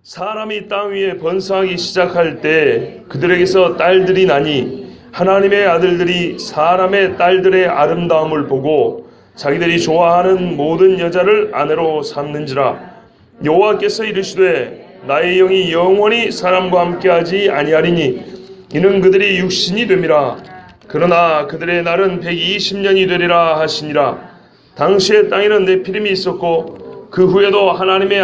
사람이 땅 위에 번성하기 시작할 때 그들에게서 딸들이 나니 하나님의 아들들이 사람의 딸들의 아름다움을 보고 자기들이 좋아하는 모든 여자를 아내로 삼는지라. 여호와께서 이르시되 나의 영이 영원히 사람과 함께하지 아니하리니 이는 그들이 육신이 됨이라. 그러나 그들의 날은 120년이 되리라 하시니라. 당시에 땅에는 네피림이 있었고 그 후에도 하나님의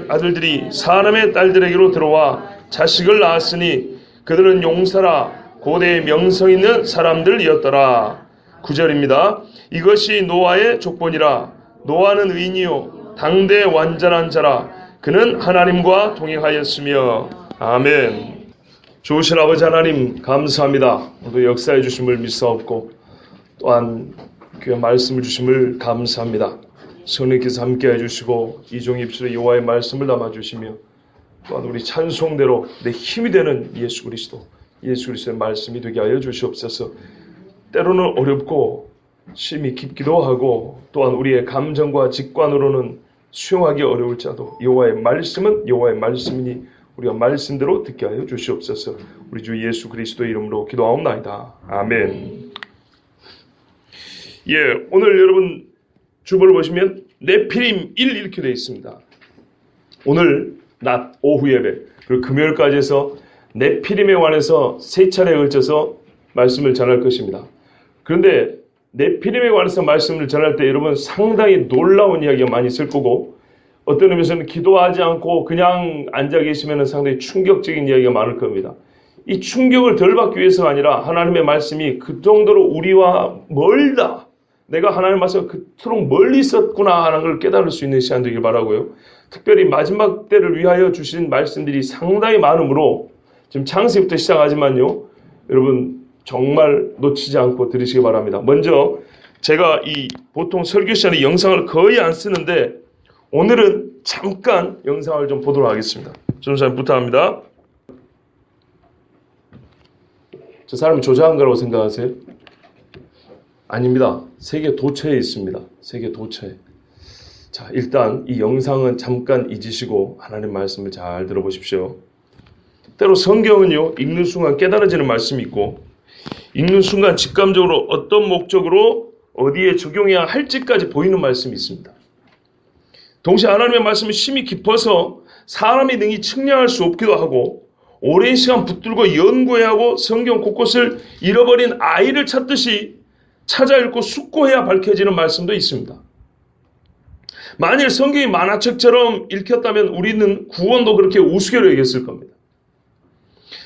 아들들이 사람의 딸들에게로 들어와 자식을 낳았으니 그들은 용사라 고대의 명성 있는 사람들이었더라. 9절입니다. 이것이 노아의 족본이라. 노아는 의인이요 당대 완전한 자라. 그는 하나님과 동행하였으며. 아멘. 좋으신 아버지 하나님 감사합니다. 오늘 역사해 주심을 믿사옵고 또한 귀한 말씀을 주심을 감사합니다. 성령께서 함께 해주시고 이종 입술에 여호와의 말씀을 담아주시며 또한 우리 찬송대로 내 힘이 되는 예수 그리스도의 말씀이 되게 하여 주시옵소서. 때로는 어렵고 심히 깊기도 하고 또한 우리의 감정과 직관으로는 수용하기 어려울지라도 여호와의 말씀은 여호와의 말씀이니 우리가 말씀대로 듣게 하여 주시옵소서. 우리 주 예수 그리스도의 이름으로 기도하옵나이다. 아멘. 오늘 여러분 주보를 보시면 네피림 1 이렇게 되어 있습니다. 오늘 낮 오후 예배 그리고 금요일까지 해서 네피림에 관해서 3차례에 걸쳐서 말씀을 전할 것입니다. 그런데 네피림에 관해서 말씀을 전할 때 여러분 상당히 놀라운 이야기가 많이 있을 거고 어떤 의미에서는 기도하지 않고 그냥 앉아 계시면 상당히 충격적인 이야기가 많을 겁니다. 이 충격을 덜 받기 위해서가 아니라 하나님의 말씀이 그 정도로 우리와 멀다. 내가 하나님 말씀 그토록 멀리 있었구나 하는 걸 깨달을 수 있는 시간 되길 바라고요. 특별히 마지막 때를 위하여 주신 말씀들이 상당히 많으므로 지금 창세기부터 시작하지만요. 여러분 정말 놓치지 않고 들으시기 바랍니다. 먼저 제가 이 보통 설교 시간에 영상을 거의 안 쓰는데 오늘은 잠깐 영상을 좀 보도록 하겠습니다. 전도사님 부탁합니다. 저 사람이 조작한 거라고 생각하세요? 아닙니다. 세계 도처에 있습니다. 세계 도처에. 자, 일단 이 영상은 잠깐 잊으시고 하나님 말씀을 잘 들어보십시오. 때로 성경은요, 읽는 순간 깨달아지는 말씀이 있고 읽는 순간 직감적으로 어떤 목적으로 어디에 적용해야 할지까지 보이는 말씀이 있습니다. 동시에 하나님의 말씀이 심히 깊어서 사람이 능히 측량할 수 없기도 하고 오랜 시간 붙들고 연구해야 하고 성경 곳곳을 잃어버린 아이를 찾듯이 찾아 읽고 숙고해야 밝혀지는 말씀도 있습니다. 만일 성경이 만화책처럼 읽혔다면 우리는 구원도 그렇게 우스개로 여겼을 겁니다.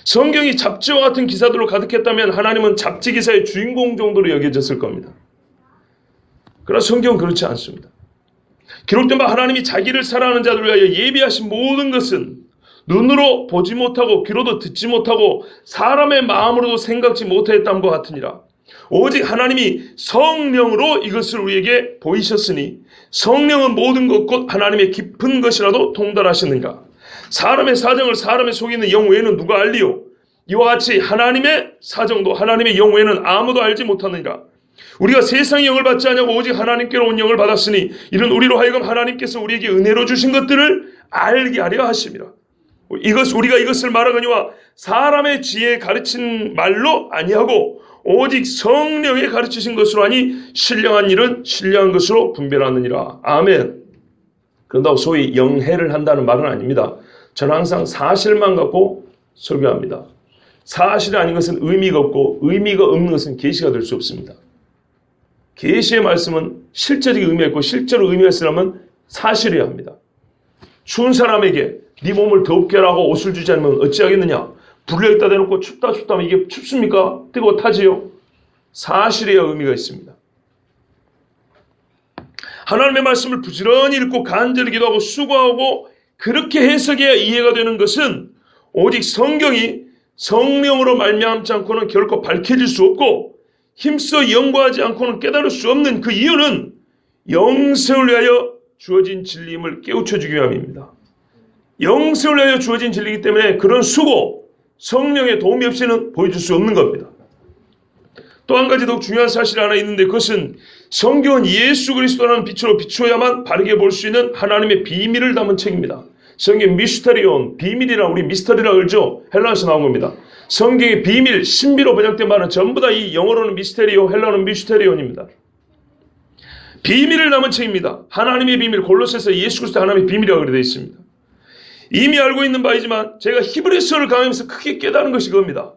성경이 잡지와 같은 기사들로 가득했다면 하나님은 잡지 기사의 주인공 정도로 여겨졌을 겁니다. 그러나 성경은 그렇지 않습니다. 기록된 바 하나님이 자기를 사랑하는 자들을 위하여 예비하신 모든 것은 눈으로 보지 못하고 귀로도 듣지 못하고 사람의 마음으로도 생각지 못하였다는 것 같으니라. 오직 하나님이 성령으로 이것을 우리에게 보이셨으니 성령은 모든 것 곧 하나님의 깊은 것이라도 통달하시는가. 사람의 사정을 사람의 속에 있는 영 외에는 누가 알리요. 이와 같이 하나님의 사정도 하나님의 영 외에는 아무도 알지 못하느니라. 우리가 세상의 영을 받지 아니하고 오직 하나님께로 온 영을 받았으니 이는 우리로 하여금 하나님께서 우리에게 은혜로 주신 것들을 알게 하려 하심이라. 우리가 이것을 말하거니와 사람의 지혜에 가르친 말로 아니하고 오직 성령에 가르치신 것으로 하니 신령한 일은 신령한 것으로 분별하느니라. 아멘. 그런다고 소위 영해를 한다는 말은 아닙니다. 저는 항상 사실만 갖고 설교합니다. 사실이 아닌 것은 의미가 없고 의미가 없는 것은 계시가 될 수 없습니다. 계시의 말씀은 실제적인 의미가 있고 실제로 의미가 있으려면 사실이어야 합니다. 추운 사람에게 네 몸을 덥게 하라고 옷을 주지 않으면 어찌하겠느냐. 불려 있다 대놓고 춥다 하면 이게 춥습니까? 뜨거워타지요? 사실이어야 의미가 있습니다. 하나님의 말씀을 부지런히 읽고 간절히 기도하고 수고하고 그렇게 해석해야 이해가 되는 것은 오직 성경이 성령으로 말미암지 않고는 결코 밝혀질 수 없고 힘써 연구하지 않고는 깨달을 수 없는 그 이유는 영생을 위하여 주어진 진리임을 깨우쳐주기 위함입니다. 영생을 위하여 주어진 진리이기 때문에 그런 수고, 성령의 도움이 없이는 보여줄 수 없는 겁니다. 또 한 가지 더욱 중요한 사실이 하나 있는데 그것은 성경은 예수 그리스도라는 빛으로 비추어야만 바르게 볼 수 있는 하나님의 비밀을 담은 책입니다. 성경 미스터리온, 비밀이라 우리 미스터리라 그러죠. 헬라어에서 나온 겁니다. 성경의 비밀, 신비로 번역된 말은 전부 다 이 영어로는 미스테리오, 헬라어는 미스테리온입니다. 비밀을 담은 책입니다. 하나님의 비밀, 골로새서 예수 그리스도 하나님의 비밀이라고 되어 있습니다. 이미 알고 있는 바이지만 제가 히브리서를 강의하면서 크게 깨달은 것이 그겁니다.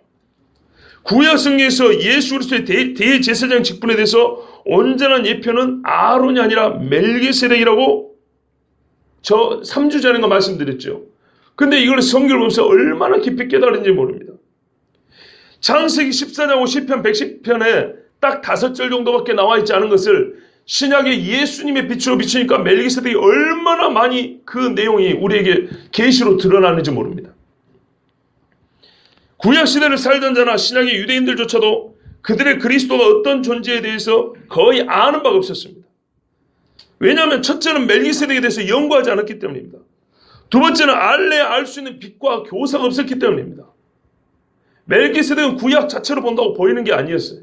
구약 성경에서 예수 그리스도의 대제사장 직분에 대해서 온전한 예표는 아론이 아니라 멜기세덱이라고 저 3주 전인가 말씀드렸죠. 근데 이걸 성경을 보면서 얼마나 깊이 깨달은지 모릅니다. 창세기 14장하고 시편 110편에 딱 5절 정도밖에 나와 있지 않은 것을 신약의 예수님의 빛으로 비추니까 멜기세덱이 얼마나 많이 그 내용이 우리에게 계시로 드러나는지 모릅니다. 구약시대를 살던 자나 신약의 유대인들조차도 그들의 그리스도가 어떤 존재에 대해서 거의 아는 바가 없었습니다. 왜냐하면 첫째는 멜기세덱에 대해서 연구하지 않았기 때문입니다. 두 번째는 알래야 알 수 있는 빛과 교사가 없었기 때문입니다. 멜기세덱은 구약 자체로 본다고 보이는 게 아니었어요.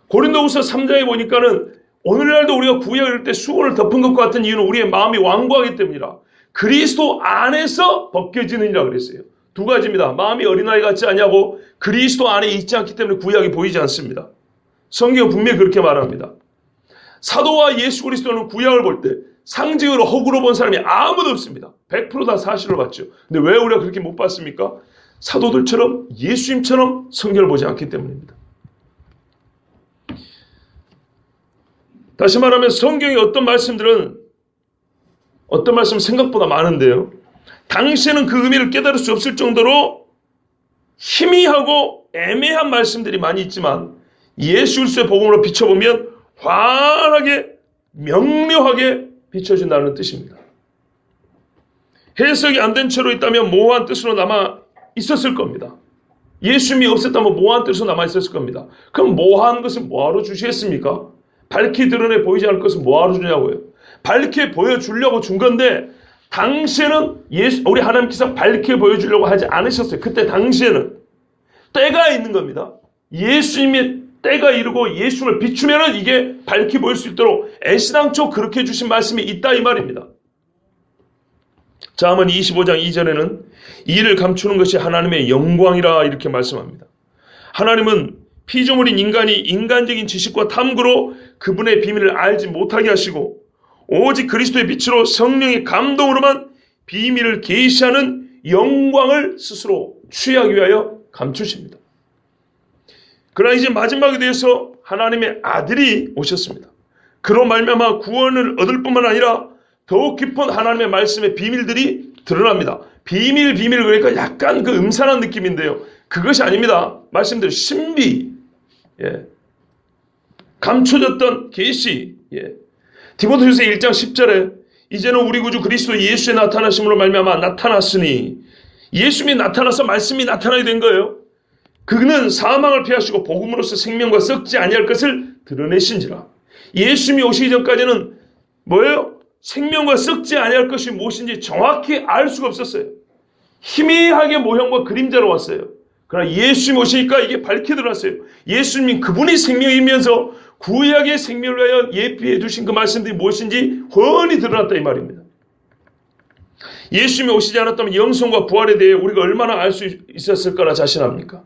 고린도후서 3장에 보니까는 오늘날도 우리가 구약 읽을 때 수건을 덮은 것과 같은 이유는 우리의 마음이 완고하기 때문이라 그리스도 안에서 벗겨지느니라 그랬어요. 두 가지입니다. 마음이 어린아이 같지 않냐고 그리스도 안에 있지 않기 때문에 구약이 보이지 않습니다. 성경은 분명히 그렇게 말합니다. 사도와 예수 그리스도는 구약을 볼 때 상징으로 허구로 본 사람이 아무도 없습니다. 100% 다 사실로 봤죠. 근데 왜 우리가 그렇게 못 봤습니까? 사도들처럼 예수님처럼 성경을 보지 않기 때문입니다. 다시 말하면 성경의 어떤 말씀은 생각보다 많은데요. 당시에는 그 의미를 깨달을 수 없을 정도로 희미하고 애매한 말씀들이 많이 있지만 예수 그리스도의 복음으로 비춰보면 환하게 명료하게 비춰진다는 뜻입니다. 해석이 안 된 채로 있다면 모호한 뜻으로 남아 있었을 겁니다. 예수님이 없었다면 모호한 뜻으로 남아 있었을 겁니다. 그럼 모호한 것을 뭐하러 주시겠습니까? 밝히 드러내 보이지 않을 것은 뭐하러 주냐고요. 밝게 보여주려고 준 건데 당시에는 우리 하나님께서 밝게 보여주려고 하지 않으셨어요. 그때 당시에는 때가 있는 겁니다. 예수님의 때가 이르고 예수님을 비추면 이게 밝게 보일 수 있도록 애시당초 그렇게 해주신 말씀이 있다 이 말입니다. 잠언 25장 2절에는 이를 감추는 것이 하나님의 영광이라 이렇게 말씀합니다. 하나님은 피조물인 인간이 인간적인 지식과 탐구로 그분의 비밀을 알지 못하게 하시고 오직 그리스도의 빛으로 성령의 감동으로만 비밀을 계시하는 영광을 스스로 취하기 위하여 감추십니다. 그러나 이제 마지막에 대해서 하나님의 아들이 오셨습니다. 그로 말미암아 구원을 얻을 뿐만 아니라 더욱 깊은 하나님의 말씀의 비밀들이 드러납니다. 비밀 그러니까 약간 그 음산한 느낌인데요. 그것이 아닙니다. 말씀대로 신비, 감춰졌던 계시. 디모데후서 1장 10절에 이제는 우리 구주 그리스도 예수의 나타나심으로 말미암아 나타났으니 예수님이 나타나서 말씀이 나타나게 된 거예요. 그는 사망을 피하시고 복음으로서 생명과 썩지 아니할 것을 드러내신지라. 예수님이 오시기 전까지는 뭐예요? 생명과 썩지 아니할 것이 무엇인지 정확히 알 수가 없었어요. 희미하게 모형과 그림자로 왔어요. 그러나 예수님 오시니까 이게 밝게 드러났어요. 예수님이 그분이 생명이면서 구약의 생명을 위하여 예비해 두신 그 말씀들이 무엇인지 훤히 드러났다 이 말입니다. 예수님이 오시지 않았다면 영성과 부활에 대해 우리가 얼마나 알 수 있었을 거라 자신합니까?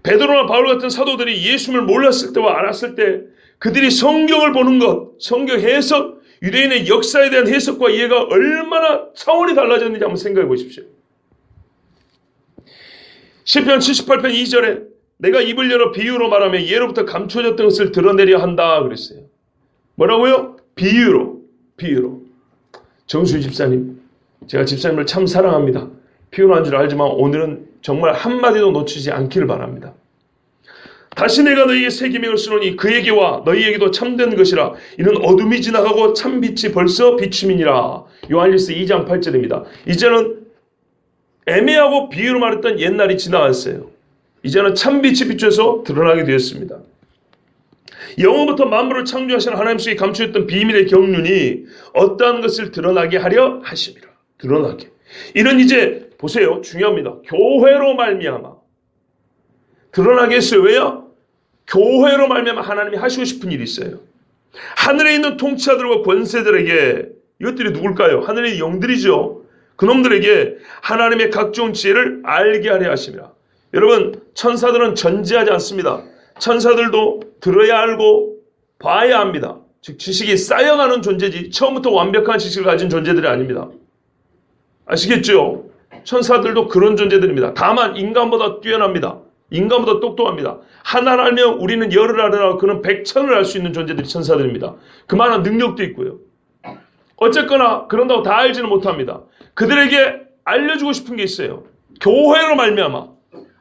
베드로나 바울 같은 사도들이 예수님을 몰랐을 때와 알았을 때 그들이 성경을 보는 것, 성경 해석, 유대인의 역사에 대한 해석과 이해가 얼마나 차원이 달라졌는지 한번 생각해 보십시오. 시편 78편 2절에 내가 입을 열어 비유로 말하며 예로부터 감춰졌던 것을 드러내려 한다 그랬어요. 뭐라고요? 비유로. 정수 집사님, 제가 집사님을 참 사랑합니다. 피곤한 줄 알지만 오늘은 정말 한마디도 놓치지 않기를 바랍니다. 다시 내가 너희에게 새 계명을 쓰노니 그에게와 너희에게도 참된 것이라. 이는 어둠이 지나가고 참빛이 벌써 비춤이니라. 요한일서 2장 8절입니다. 이제는 애매하고 비유로 말했던 옛날이 지나갔어요. 이제는 참빛이 비춰서 드러나게 되었습니다. 영원부터 만물을 창조하신 하나님 속에 감추었던 비밀의 경륜이 어떠한 것을 드러나게 하려 하심이라. 드러나게. 이는 이제 보세요. 중요합니다. 교회로 말미암아 드러나게 했어요. 왜요? 교회로 말미암아 하나님이 하시고 싶은 일이 있어요. 하늘에 있는 통치자들과 권세들에게 이것들이 누굴까요? 하늘의 영들이죠. 그놈들에게 하나님의 각종 지혜를 알게 하려 하심이라. 여러분, 천사들은 전지하지 않습니다. 천사들도 들어야 알고 봐야 합니다. 즉 지식이 쌓여가는 존재지 처음부터 완벽한 지식을 가진 존재들이 아닙니다. 아시겠죠? 천사들도 그런 존재들입니다. 다만 인간보다 뛰어납니다. 인간보다 똑똑합니다. 하나를 알면 우리는 열을 알으라. 그는 백천을 알 수 있는 존재들이 천사들입니다. 그만한 능력도 있고요. 어쨌거나 그런다고 다 알지는 못합니다. 그들에게 알려주고 싶은 게 있어요. 교회로 말미암아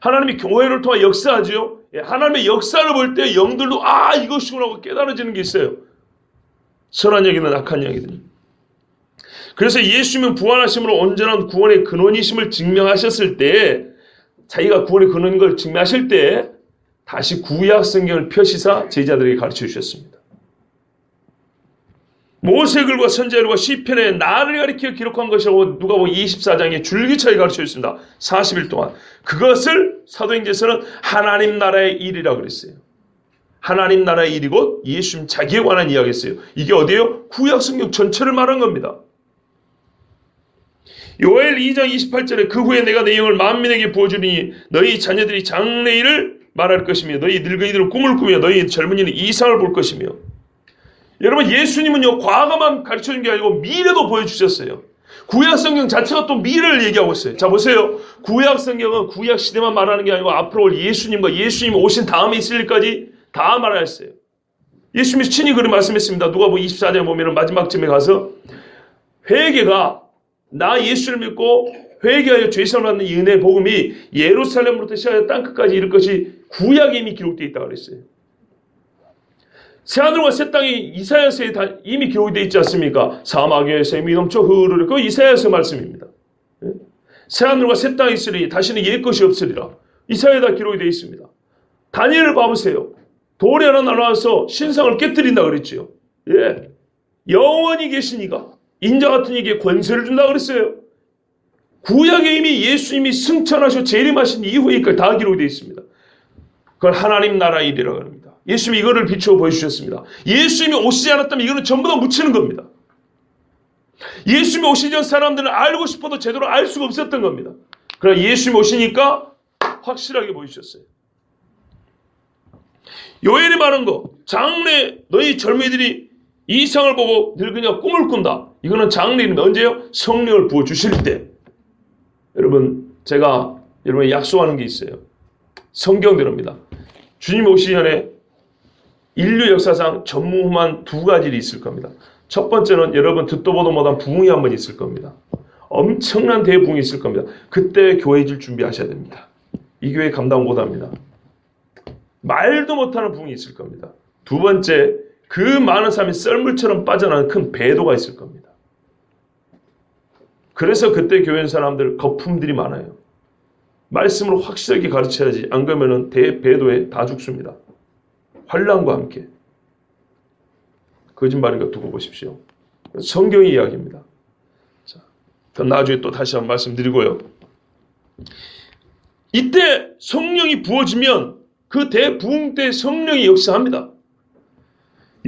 하나님이 교회를 통해 역사하지요. 하나님의 역사를 볼 때 영들도 이것이구나 하고 깨달아지는 게 있어요. 선한 영이든 악한 영이든. 그래서 예수님은 부활하심으로 온전한 구원의 근원이심을 증명하셨을 때, 자기가 구원의 근원인 걸 증명하실 때 다시 구약 성경을 펴시사 제자들에게 가르쳐 주셨습니다. 모세글과 선지자들과 시편에 나를 가리켜 기록한 것이라고 누가복음 24장에 줄기차게 가르쳐 주셨습니다. 40일 동안. 그것을 사도행전에서는 하나님 나라의 일이라고 그랬어요. 하나님 나라의 일이 곧 예수님 자기에 관한 이야기였어요. 이게 어디예요? 구약 성경 전체를 말한 겁니다. 요엘 2장 28절에 그 후에 내가 내 영을 만민에게 부어주리니 너희 자녀들이 장래일을 말할 것이며 너희 늙은이들은 꿈을 꾸며 너희 젊은이는 이상을 볼 것이며. 여러분, 예수님은요 과거만 가르쳐준 게 아니고 미래도 보여주셨어요. 구약 성경 자체가 또 미래를 얘기하고 있어요. 자 보세요. 구약 성경은 구약 시대만 말하는 게 아니고 앞으로 올 예수님과 예수님이 오신 다음에 있을 일까지 다 말했어요. 예수님이 친히 그렇게 말씀했습니다. 누가복음 24장에 보면 마지막쯤에 가서 회개가 나 예수를 믿고 회개하여 죄사함을 받는 이 은혜의 복음이 예루살렘으로부터 시작해서 땅끝까지 이를 것이 구약에 이미 기록되어 있다고 그랬어요. 새하늘과 새 땅이 이사야서에 이미 기록이 되어 있지 않습니까? 사막에 샘이 넘쳐 흐르르. 그거 이사야서 말씀입니다. 새하늘과 새 땅이 있으리니 다시는 옛 것이 없으리라. 이사야에 다 기록이 되어 있습니다. 다니엘을 봐보세요. 돌이 하나 날아와서 신상을 깨뜨린다 그랬지요. 예, 영원히 계시니가 인자 같은 이에게 권세를 준다 그랬어요. 구약에 이미 예수님이 승천하시고 재림하신 이후에 이걸 다 기록이 되어 있습니다. 그걸 하나님 나라 일이라고 합니다. 예수님이 이거를 비추어 보여주셨습니다. 예수님이 오시지 않았다면 이거는 전부 다 묻히는 겁니다. 예수님이 오시기 전 사람들은 알고 싶어도 제대로 알 수가 없었던 겁니다. 그러나 예수님이 오시니까 확실하게 보여주셨어요. 요엘이 말한 거, 장래 너희 젊은이들이 이상을 보고 늙으냐 꿈을 꾼다. 이거는 장래는 언제요? 성령을 부어주실 때. 여러분, 제가 여러분에 약속하는 게 있어요. 성경대로입니다. 주님 오시기 전에 인류 역사상 전무후무한 두 가지 일이 있을 겁니다. 첫 번째는 여러분 듣도 보도 못한 부흥이 한 번 있을 겁니다. 엄청난 대부흥이 있을 겁니다. 그때 교회질 준비하셔야 됩니다. 이 교회 감당 못합니다. 말도 못하는 부흥이 있을 겁니다. 두 번째, 그 많은 사람이 썰물처럼 빠져나가는 큰 배도가 있을 겁니다. 그래서 그때 교회 사람들 거품들이 많아요. 말씀으로 확실하게 가르쳐야지. 안 그러면 대배도에 다 죽습니다. 환난과 함께. 거짓말인가 두고 보십시오. 성경의 이야기입니다. 자, 더 나중에 또 다시 한번 말씀드리고요. 이때 성령이 부어지면 그 대부흥 때 성령이 역사합니다.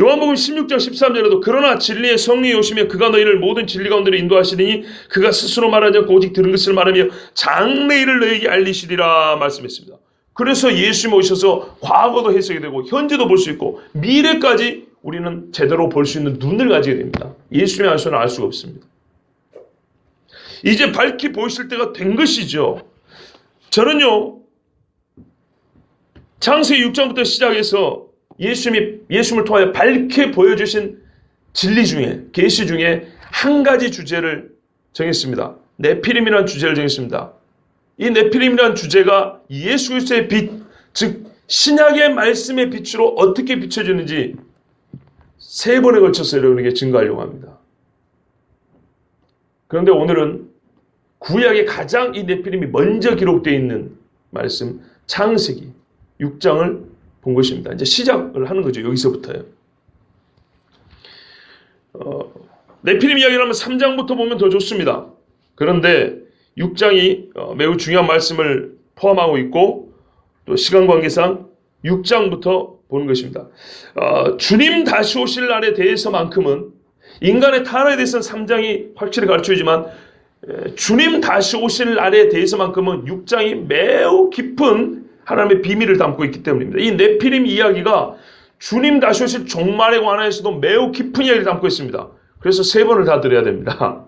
요한복음 16장 13절에도 그러나 진리의 성령이 오시면 그가 너희를 모든 진리 가운데로 인도하시리니 그가 스스로 말하지 않고 오직 들은 것을 말하며 장래일을 너희에게 알리시리라 말씀했습니다. 그래서 예수님 오셔서 과거도 해석이 되고 현재도 볼 수 있고 미래까지 우리는 제대로 볼 수 있는 눈을 가지게 됩니다. 예수님의 안에서는 알 수가 없습니다. 이제 밝히 보이실 때가 된 것이죠. 저는요, 창세기 6장부터 시작해서 예수님을 통하여 밝게 보여주신 진리 중에, 계시 중에 한 가지 주제를 정했습니다. 네피림이라는 주제를 정했습니다. 이 네피림이라는 주제가 예수 그리스도의 빛, 즉 신약의 말씀의 빛으로 어떻게 비춰지는지 3번에 걸쳐서 여러분에게 증거하려고 합니다. 그런데 오늘은 구약에 가장 이 네피림이 먼저 기록되어 있는 말씀 창세기 6장을 본 것입니다. 이제 시작을 하는 거죠. 여기서부터요. 네피림 이야기를 하면 3장부터 보면 더 좋습니다. 그런데 6장이 매우 중요한 말씀을 포함하고 있고 또 시간 관계상 6장부터 보는 것입니다. 주님 다시 오실 날에 대해서만큼은 인간의 타락에 대해서는 3장이 확실히 가르쳐주지만 주님 다시 오실 날에 대해서만큼은 6장이 매우 깊은 하나님의 비밀을 담고 있기 때문입니다. 이 네피림 이야기가 주님 다시 오실 종말에 관해서도 매우 깊은 이야기를 담고 있습니다. 그래서 3번을 다 드려야 됩니다.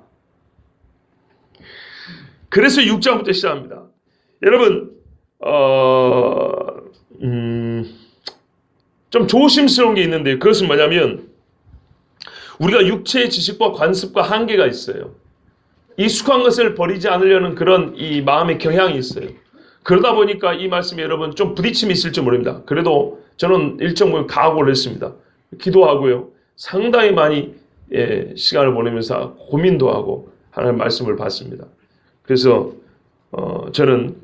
그래서 6장부터 시작합니다. 여러분 좀 조심스러운 게 있는데 그것은 뭐냐면 우리가 육체의 지식과 관습과 한계가 있어요. 익숙한 것을 버리지 않으려는 그런 이 마음의 경향이 있어요. 그러다 보니까 이 말씀에 여러분 좀 부딪힘이 있을지 모릅니다. 그래도 저는 일정 부분 각오를 했습니다. 기도하고요. 상당히 많이 시간을 보내면서 고민도 하고 하나님 말씀을 받습니다. 그래서 저는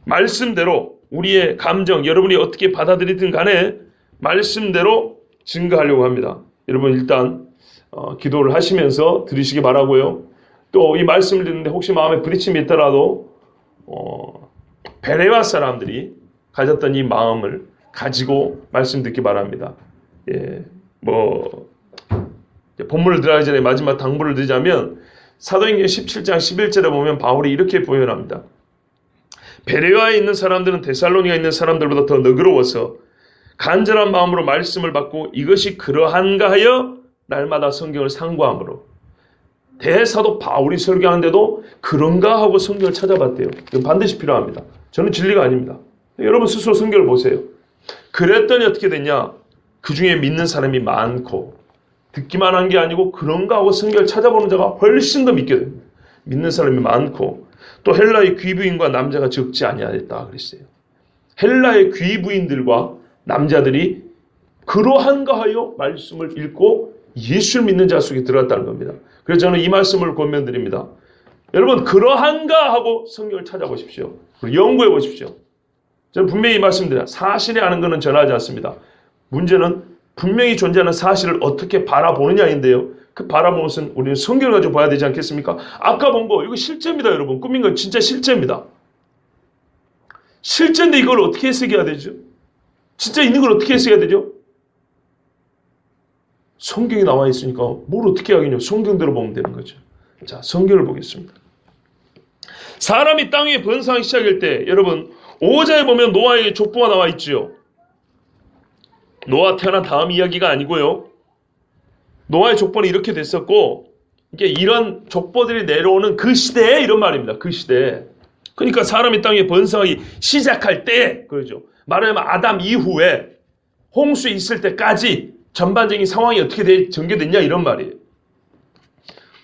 말씀대로 우리의 감정, 여러분이 어떻게 받아들이든 간에 말씀대로 증거하려고 합니다. 여러분 일단 기도를 하시면서 들으시기 바라고요. 또 이 말씀을 듣는데 혹시 마음에 부딪힘이 있더라도 베레와 사람들이 가졌던 이 마음을 가지고 말씀 듣기 바랍니다. 본문을 들어가기 전에 마지막 당부를 드리자면 사도행전 17장 11절에 보면 바울이 이렇게 표현합니다. 베레아에 있는 사람들은 데살로니가에 있는 사람들보다 더 너그러워서 간절한 마음으로 말씀을 받고 이것이 그러한가 하여 날마다 성경을 상고함으로 대사도 바울이 설교하는데도 그런가 하고 성경을 찾아봤대요. 이건 반드시 필요합니다. 저는 진리가 아닙니다. 여러분 스스로 성경을 보세요. 그랬더니 어떻게 됐냐? 그 중에 믿는 사람이 많고 듣기만 한 게 아니고 그런가 하고 성경을 찾아보는 자가 훨씬 더 믿게 됩니다. 믿는 사람이 많고 또 헬라의 귀부인과 남자가 적지 아니하였다 그랬어요. 헬라의 귀부인들과 남자들이 그러한가 하여 말씀을 읽고 예수를 믿는 자 속에 들어갔다는 겁니다. 그래서 저는 이 말씀을 권면드립니다. 여러분 그러한가 하고 성경을 찾아보십시오. 그리고 연구해 보십시오. 저는 분명히 말씀드려요. 사실이 아는 것은 전하지 않습니다. 문제는 분명히 존재하는 사실을 어떻게 바라보느냐인데요. 그 바라보는 것은 우리는 성경을 가지고 봐야 되지 않겠습니까? 아까 본 거 이거 실제입니다. 여러분 꾸민 건 진짜 실제입니다. 실제인데 이걸 어떻게 해석해야 되죠? 진짜 있는 걸 어떻게 해석해야 되죠? 성경이 나와 있으니까 뭘 어떻게 하겠냐. 성경대로 보면 되는 거죠. 자, 성경을 보겠습니다. 사람이 땅 위에 번성하기 시작할 때 여러분 5장에 보면 노아에게 족보가 나와 있지요. 노아 태어난 다음 이야기가 아니고요. 노아의 족보는 이렇게 됐었고 이게 이런 족보들이 내려오는 그 시대에 이런 말입니다. 그 시대에. 그러니까 사람이 땅 위에 번성하기 시작할 때 그러죠. 말하자면 아담 이후에 홍수 있을 때까지 전반적인 상황이 어떻게 전개됐냐 이런 말이에요.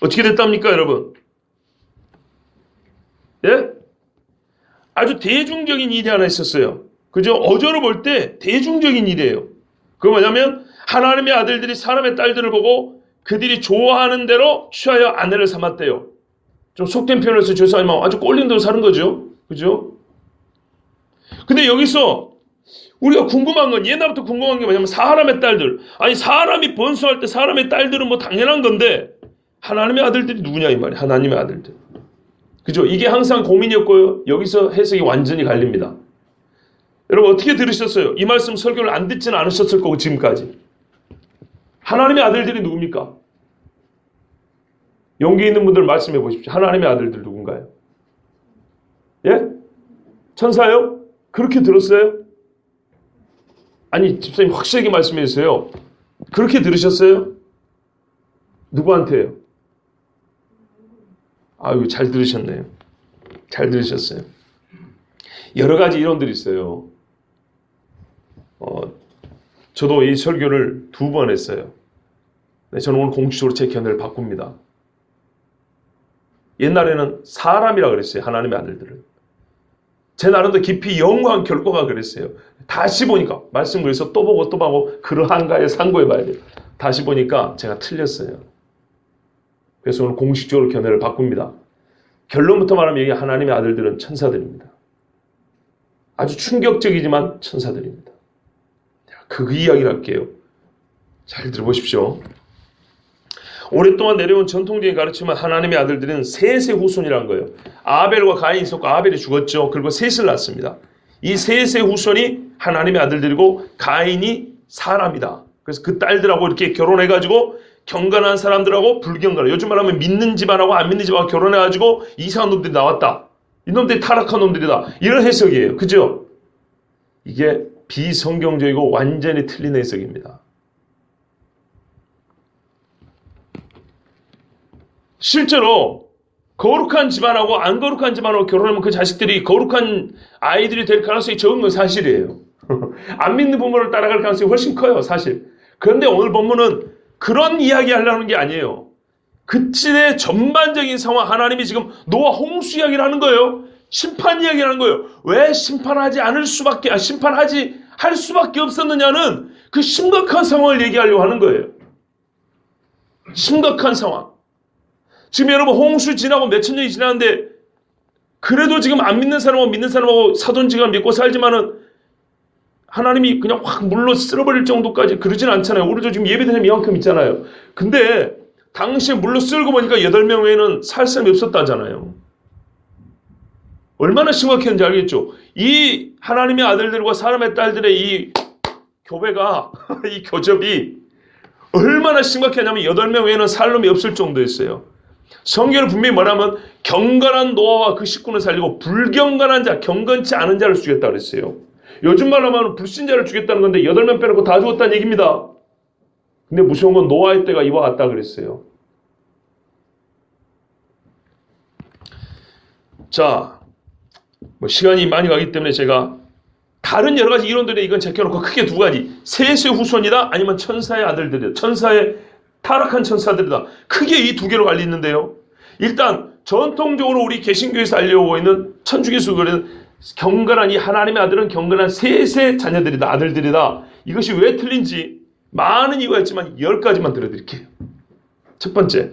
어떻게 됐답니까 여러분? 예? 아주 대중적인 일이 하나 있었어요. 그죠? 어조로 볼 때 대중적인 일이에요. 그거 뭐냐면 하나님의 아들들이 사람의 딸들을 보고 그들이 좋아하는 대로 취하여 아내를 삼았대요. 좀 속된 표현을 해서 죄송하지만 아주 꼴린 대로 사는 거죠. 그죠? 근데 여기서 우리가 궁금한 건 옛날부터 궁금한 게 뭐냐면 사람의 딸들. 아니 사람이 번성할 때 사람의 딸들은 뭐 당연한 건데 하나님의 아들들이 누구냐 이 말이에요. 하나님의 아들들. 그죠? 이게 항상 고민이었고요. 여기서 해석이 완전히 갈립니다. 여러분 어떻게 들으셨어요? 이 말씀 설교를 안 듣지는 않으셨을 거고 지금까지. 하나님의 아들들이 누굽니까? 용기 있는 분들 말씀해 보십시오. 하나님의 아들들 누군가요? 예? 천사요? 그렇게 들었어요? 아니 집사님 확실하게 말씀해 주세요. 그렇게 들으셨어요? 누구한테요? 아유 잘 들으셨네요. 잘 들으셨어요. 여러 가지 이론들이 있어요. 저도 이 설교를 2번 했어요. 네, 저는 오늘 공식적으로 제 견해를 바꿉니다. 옛날에는 사람이라 그랬어요. 하나님의 아들들을. 제 나름대로 깊이 연구한 결과가 그랬어요. 다시 보니까 말씀 그래서 또 보고 또 보고 그러한가에 상고해 봐야 돼요. 다시 보니까 제가 틀렸어요. 그래서 오늘 공식적으로 견해를 바꿉니다. 결론부터 말하면 여기 하나님의 아들들은 천사들입니다. 아주 충격적이지만 천사들입니다. 그 이야기를 할게요. 잘 들어보십시오. 오랫동안 내려온 전통적인 가르침은 하나님의 아들들은 셋의 후손이라는 거예요. 아벨과 가인이 있었고 아벨이 죽었죠. 그리고 셋을 낳습니다. 이 셋의 후손이 하나님의 아들들이고 가인이 사람이다. 그래서 그 딸들하고 이렇게 결혼해가지고 경건한 사람들하고 불경건한, 요즘 말하면 믿는 집안하고 안 믿는 집안하고 결혼해가지고 이상한 놈들이 나왔다. 이놈들이 타락한 놈들이다. 이런 해석이에요. 그죠? 이게 비성경적이고 완전히 틀린 해석입니다. 실제로 거룩한 집안하고 안 거룩한 집안하고 결혼하면 그 자식들이 거룩한 아이들이 될 가능성이 적은 건 사실이에요. 안 믿는 부모를 따라갈 가능성이 훨씬 커요, 사실. 그런데 오늘 본문은 그런 이야기 하려는 게 아니에요. 그 시대의 전반적인 상황, 하나님이 지금 노아 홍수 이야기를 하는 거예요. 심판 이야기를 하는 거예요. 왜 심판하지 할 수밖에 없었느냐는 그 심각한 상황을 얘기하려고 하는 거예요. 심각한 상황. 지금 여러분 홍수 지나고 몇천 년이 지났는데 그래도 지금 안 믿는 사람하고 믿는 사람하고 사돈지간 믿고 살지만은 하나님이 그냥 확 물로 쓸어버릴 정도까지 그러진 않잖아요. 우리도 지금 예배드리면 이만큼 있잖아요. 근데 당시에 물로 쓸고 보니까 8명 외에는 살 사람이 없었다잖아요. 얼마나 심각했는지 알겠죠? 이 하나님의 아들들과 사람의 딸들의 이 교배가 이 교접이 얼마나 심각했냐면 8명 외에는 살 놈이 없을 정도였어요. 성경을 분명히 말하면 경건한 노아와 그 식구는 살리고 불경건한 자, 경건치 않은 자를 죽였다 그랬어요. 요즘 말로 하면 불신자를 죽였다는 건데 8명 빼놓고 다 죽었다는 얘기입니다. 근데 무서운 건 노아의 때가 이와 같다 그랬어요. 자, 시간이 많이 가기 때문에 제가 다른 여러 가지 이론들에 이건 제껴놓고 크게 두 가지. 셋의 후손이다 아니면 천사의 아들들이다. 천사의 타락한 천사들이다. 크게 이 두 개로 갈리는데요. 일단 전통적으로 우리 개신교에서 알려오고 있는 천주교에서는 경건한 이 하나님의 아들은 경건한 셋의 자녀들이다. 아들들이다. 이것이 왜 틀린지 많은 이유가 있지만 10가지만 들어드릴게요. 첫 번째,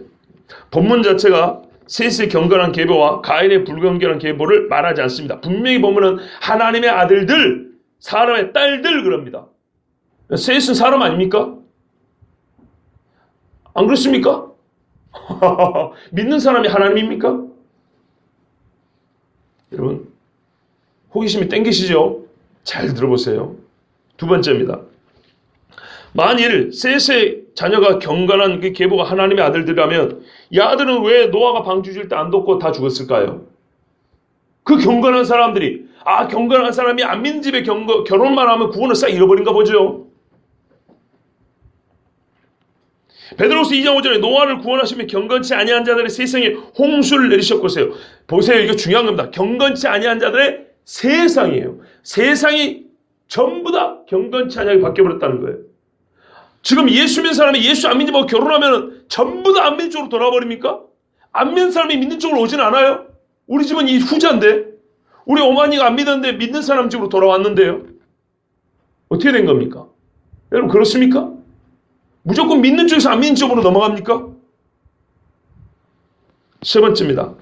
본문 자체가 셋의 경건한 계보와 가인의 불경건한 계보를 말하지 않습니다. 분명히 본문은 하나님의 아들들, 사람의 딸들 그럽니다. 셋은 사람 아닙니까? 안 그렇습니까? 믿는 사람이 하나님입니까? 여러분 호기심이 땡기시죠? 잘 들어보세요. 두 번째입니다. 만일 셋의 자녀가 경건한 그 계보가 하나님의 아들들이라면 이 아들은 왜 노아가 방주 질 때 안 돕고 다 죽었을까요? 그 경건한 사람들이 경건한 사람이 안 믿는 집에 결혼만 하면 구원을 싹 잃어버린가 보죠. 베드로서 2장 5절에 노아를 구원하시며 경건치 아니한 자들의 세상에 홍수를 내리셨고세요. 보세요. 이거 중요한 겁니다. 경건치 아니한 자들의 세상이에요. 세상이 전부 다 경건치 아니하게 바뀌어버렸다는 거예요. 지금 예수 믿는 사람이 예수 안 믿는 뭐 결혼하면 전부 다 안 믿는 쪽으로 돌아버립니까? 안 믿는 사람이 믿는 쪽으로 오진 않아요. 우리 집은 이 후자인데 우리 어머니가 안 믿었는데 믿는 사람 집으로 돌아왔는데요. 어떻게 된 겁니까? 여러분 그렇습니까? 무조건 믿는 쪽에서 안 믿는 쪽으로 넘어갑니까? 세 번째입니다.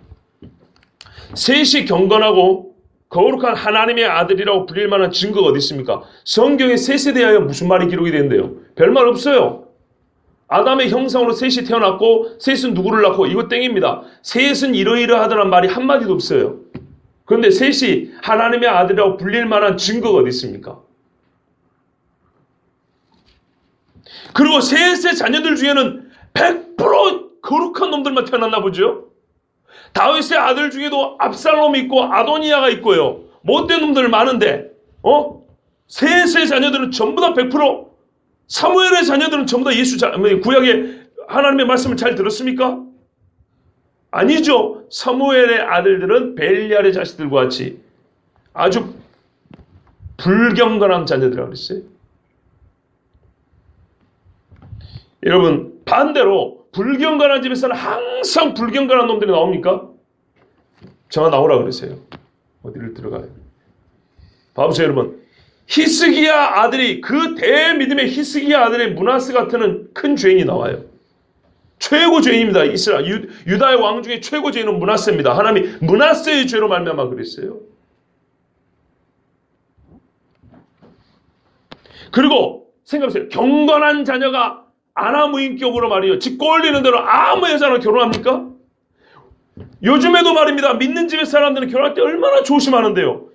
셋이 경건하고 거룩한 하나님의 아들이라고 불릴 만한 증거가 어디 있습니까? 성경에 셋에 대하여 무슨 말이 기록이 되는데요? 별말 없어요. 아담의 형상으로 셋이 태어났고 셋은 누구를 낳고 이거 땡입니다. 셋은 이러이러하다는 말이 한마디도 없어요. 그런데 셋이 하나님의 아들이라고 불릴 만한 증거가 어디 있습니까? 그리고 셋의 자녀들 중에는 100% 거룩한 놈들만 태어났나 보죠. 다윗의 아들 중에도 압살롬이 있고 아도니아가 있고요. 못된 놈들 많은데 셋의 자녀들은 전부 다 100% 사무엘의 자녀들은 전부 다 구약의 하나님의 말씀을 잘 들었습니까? 아니죠. 사무엘의 아들들은 벨리알의 자식들과 같이 아주 불경건한 자녀들이라고 그랬어요. 여러분 반대로 불경건한 집에서는 항상 불경건한 놈들이 나옵니까? 저가 나오라 그러세요. 어디를 들어가요? 봐보세요 여러분. 히스기야 아들이 그 대믿음의 히스기야 아들의 므낫세 같은 큰 죄인이 나와요. 최고 죄인입니다. 이스라엘 유다의 왕 중에 최고 죄인은 므낫세입니다. 하나님이 므낫세의 죄로 말미암아 그랬어요. 그리고 생각해보세요. 경건한 자녀가 아나무인격으로 말이에요. 집 꼴리는 대로 아무 여자랑 결혼합니까? 요즘에도 말입니다. 믿는 집의 사람들은 결혼할 때 얼마나 조심하는데요.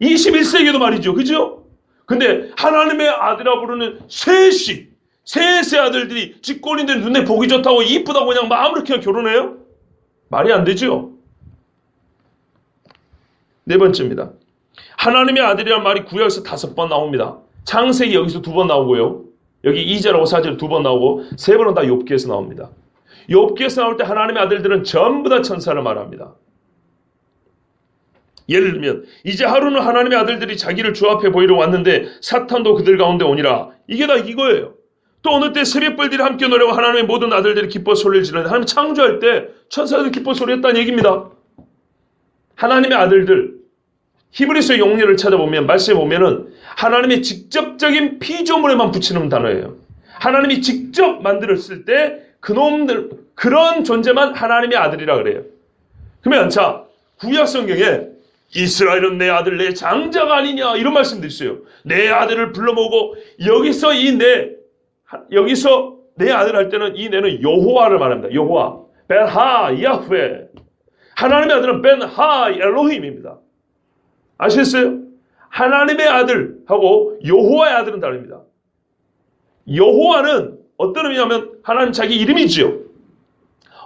21세기에도 말이죠. 그죠? 근데 하나님의 아들이라 부르는 셋이 셋의 아들들이 집권인들 눈에 보기 좋다고 이쁘다고 그냥 마음으로 그냥 결혼해요? 말이 안 되죠. 네 번째입니다. 하나님의 아들이란 말이 구약에서 5번 나옵니다. 창세기 여기서 2번 나오고요. 여기 2절하고 4절 2번 나오고 3번은 다 욥기에서 나옵니다. 욥기에서 나올 때 하나님의 아들들은 전부 다 천사를 말합니다. 예를 들면 이제 하루는 하나님의 아들들이 자기를 주 앞에 보이러 왔는데 사탄도 그들 가운데 오니라. 이게 다 이거예요. 또 어느 때 새벽벌들이 함께 노래하고 하나님의 모든 아들들이 기뻐 소리를 지르는데 하나님 창조할 때 천사들 기뻐 소리했다는 얘기입니다. 하나님의 아들들 히브리서 용례를 찾아보면 말씀에 보면은 하나님의 직접적인 피조물에만 붙이는 단어예요. 하나님이 직접 만들었을 때 그놈들 그런 존재만 하나님의 아들이라 그래요. 그러면 자 구약 성경에 이스라엘은 내 아들 내 장자가 아니냐 이런 말씀도 있어요. 내 아들을 불러 모으고 여기서 내 아들 할 때는 이 내는 여호와를 말합니다. 여호와 벤하 야흐웨 하나님의 아들은 벤하 엘로힘입니다. 아시겠어요? 하나님의 아들하고 여호와의 아들은 다릅니다. 여호와는 어떤 의미냐면 하나님 자기 이름이지요.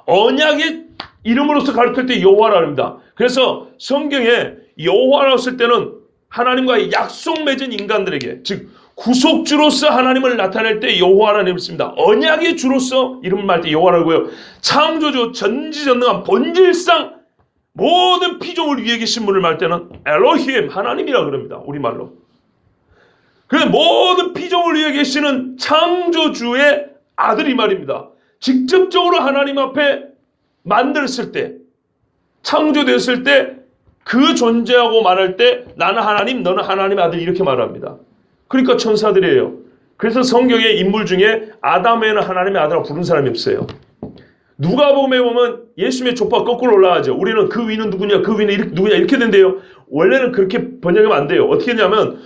언약의 이름으로서 가르칠 때 여호와라 합니다. 그래서 성경에 여호와라고 쓸 때는 하나님과의 약속 맺은 인간들에게 즉 구속주로서 하나님을 나타낼 때 여호와라는 이름을 씁니다. 언약의 주로서 이름을 말 때 여호와라고요. 창조주 전지전능한 본질상 모든 피조물 위에 계신 분을 말 때는 엘로힘 하나님이라 그럽니다. 우리말로. 그래서 모든 피조물 위에 계시는 창조주의 아들이 말입니다. 직접적으로 하나님 앞에 만들었을 때 창조됐을 때 그 존재하고 말할 때 나는 하나님 너는 하나님의 아들 이렇게 말합니다. 그러니까 천사들이에요. 그래서 성경의 인물 중에 아담에는 하나님의 아들이라고 부른 사람이 없어요. 누가복음에 보면 예수님의 족보가 거꾸로 올라가죠. 우리는 그 위는 누구냐 그 위는 누구냐 이렇게 된대요. 원래는 그렇게 번역하면 안 돼요. 어떻게 했냐면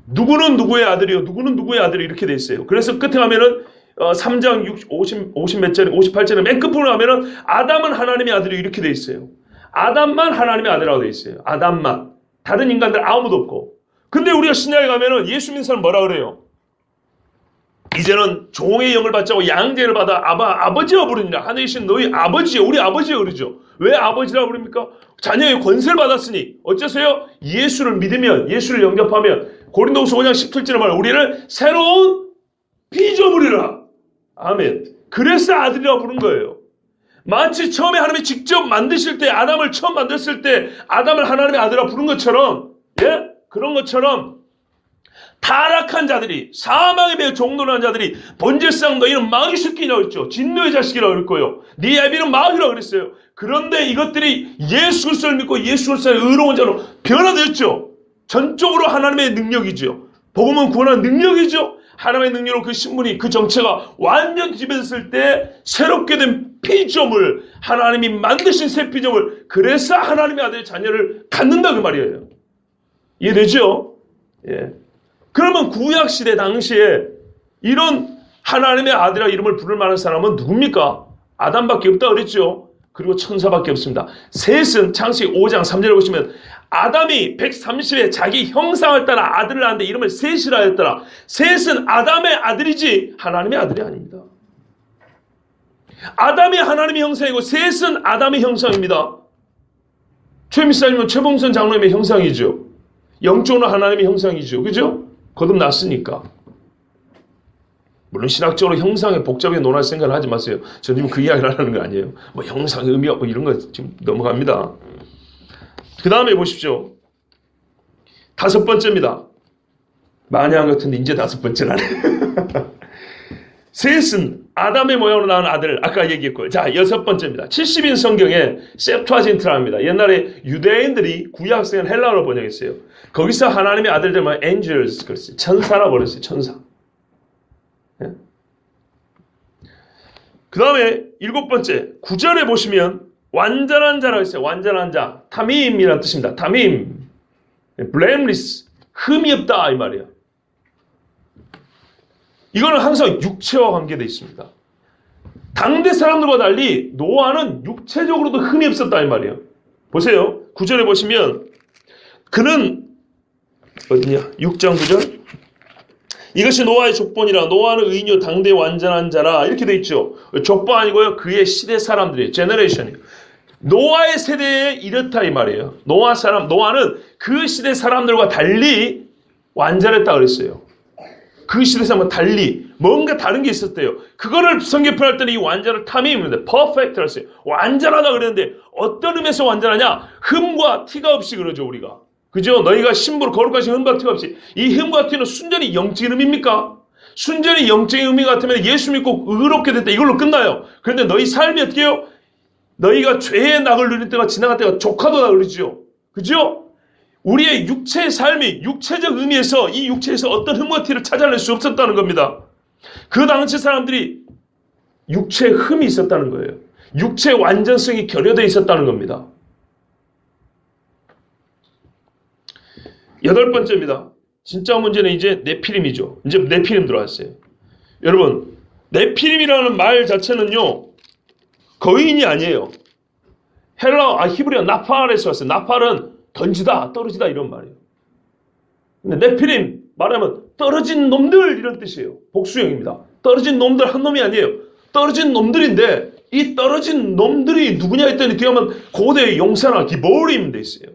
누구는 누구의 아들이요 누구는 누구의 아들이 이렇게 돼 있어요. 그래서 끝에 가면은 3장 50 몇 절에 58절에 맨 끝부분에 가면은 아담은 하나님의 아들이 이렇게 돼 있어요. 아담만 하나님의 아들이라고 돼 있어요. 아담만. 다른 인간들 아무도 없고. 근데 우리가 신약에 가면은 예수 믿는 사람 뭐라 그래요? 이제는 종의 영을 받자고 양제를 받아 아버지라 부르니라. 하늘에 계신 너희 아버지요. 우리 아버지요 그러죠. 왜 아버지라 부릅니까? 자녀의 권세를 받았으니 어째서요? 예수를 믿으면 예수를 영접하면 고린도후서 5장 17절에 말해 우리를 새로운 피조물이라. 아멘. 그래서 아들이라고 부른 거예요. 마치 처음에 하나님이 직접 만드실 때 아담을 처음 만들었을 때 아담을 하나님의 아들이라고 부른 것처럼 예? 그런 것처럼 타락한 자들이 사망에 매여 종노란 자들이 본질상 너희는 마귀 새끼라고 했죠. 진노의 자식이라고 그럴 거예요. 네 애비는 마귀라고 그랬어요. 그런데 이것들이 예수 그리스도를 믿고 예수 그리스도의 의로운 자로 변화됐죠. 전적으로 하나님의 능력이죠. 복음은 구원하는 능력이죠. 하나님의 능력으로 그 신분이 그 정체가 완전 뒤집어졌을 때 새롭게 된 피조물 하나님이 만드신 새 피조물 그래서 하나님의 아들의 자녀를 갖는다 그 말이에요. 이해되죠? 예. 그러면 구약시대 당시에 이런 하나님의 아들이라 이름을 부를 만한 사람은 누굽니까? 아담밖에 없다 그랬죠. 그리고 천사밖에 없습니다. 셋은 창세기 5장 3절에 보시면 아담이 130에 자기 형상을 따라 아들을 낳았는데 이름을 셋이라 했더라. 셋은 아담의 아들이지 하나님의 아들이 아닙니다. 아담이 하나님의 형상이고 셋은 아담의 형상입니다. 최미사님은 최봉선 장로님의 형상이죠. 영적으로 하나님의 형상이죠. 그죠? 거듭났으니까. 물론 신학적으로 형상의 복잡하게 논할 생각을 하지 마세요. 저는 지금 그 이야기를 하는 거 아니에요. 뭐 형상의 의미가 뭐 이런 거 지금 넘어갑니다. 그 다음에 보십시오. 5번째입니다. 마냥 같은데 이제 5번째라네. 셋은 아담의 모양으로 낳은 아들 아까 얘기했고요. 자 6번째입니다. 70인 성경에 셉투아진트라 합니다. 옛날에 유대인들이 구약성을 헬라어로 번역했어요. 거기서 하나님의 아들들만 angels 그랬어요. 천사라 버렸어요. 천사. 예? 그 다음에 7번째 9절에 보시면 완전한 자라고 있어요. 완전한 자. 타밈이라는 뜻입니다. 타밈. blameless. 흠이 없다 이 말이에요. 이거는 항상 육체와 관계되어 있습니다. 당대 사람들과 달리 노아는 육체적으로도 흠이 없었다 이 말이에요. 보세요. 9절에 보시면 그는 어디냐? 6장 9절. 이것이 노아의 족본이라. 노아는 의인이요 당대 완전한 자라. 이렇게 돼 있죠. 족본 아니고요. 그의 시대 사람들이 제너레이션이에요. 노아의 세대에 이렇다 이 말이에요. 노아는 그 시대 사람들과 달리 완전했다 그랬어요. 그 시대 사람과 달리 뭔가 다른 게 있었대요. 그거를 성경 표현할 때는 이 완전을 탐의입니다. 퍼펙트를 했어요. 완전하다 그랬는데 어떤 의미에서 완전하냐? 흠과 티가 없이 그러죠 우리가. 그죠? 너희가 신부로 거룩하신 흠과 티가 없이. 이 흠과 티는 순전히 영적인 의미입니까? 순전히 영적인 의미 같으면 예수 믿고 의롭게 됐다 이걸로 끝나요. 그런데 너희 삶이 어떻게 해요? 너희가 죄의 낙을 누릴 때가 지나갈 때가 조카도다 그러죠. 그죠? 우리의 육체의 삶이 육체적 의미에서 이 육체에서 어떤 흠과 티를 찾아낼 수 없었다는 겁니다. 그 당시 사람들이 육체의 흠이 있었다는 거예요. 육체의 완전성이 결여되어 있었다는 겁니다. 8번째입니다. 진짜 문제는 이제 네피림이죠. 이제 네피림 들어왔어요. 여러분, 네피림이라는 말 자체는요, 거인이 아니에요. 히브리어 나팔에서 왔어요. 나팔은 던지다, 떨어지다 이런 말이에요. 근데 네피림 말하면 떨어진 놈들 이런 뜻이에요. 복수형입니다. 떨어진 놈들 한 놈이 아니에요. 떨어진 놈들인데 이 떨어진 놈들이 누구냐 했더니 뒤에 하면 고대의 용사나 기보림 돼 있어요.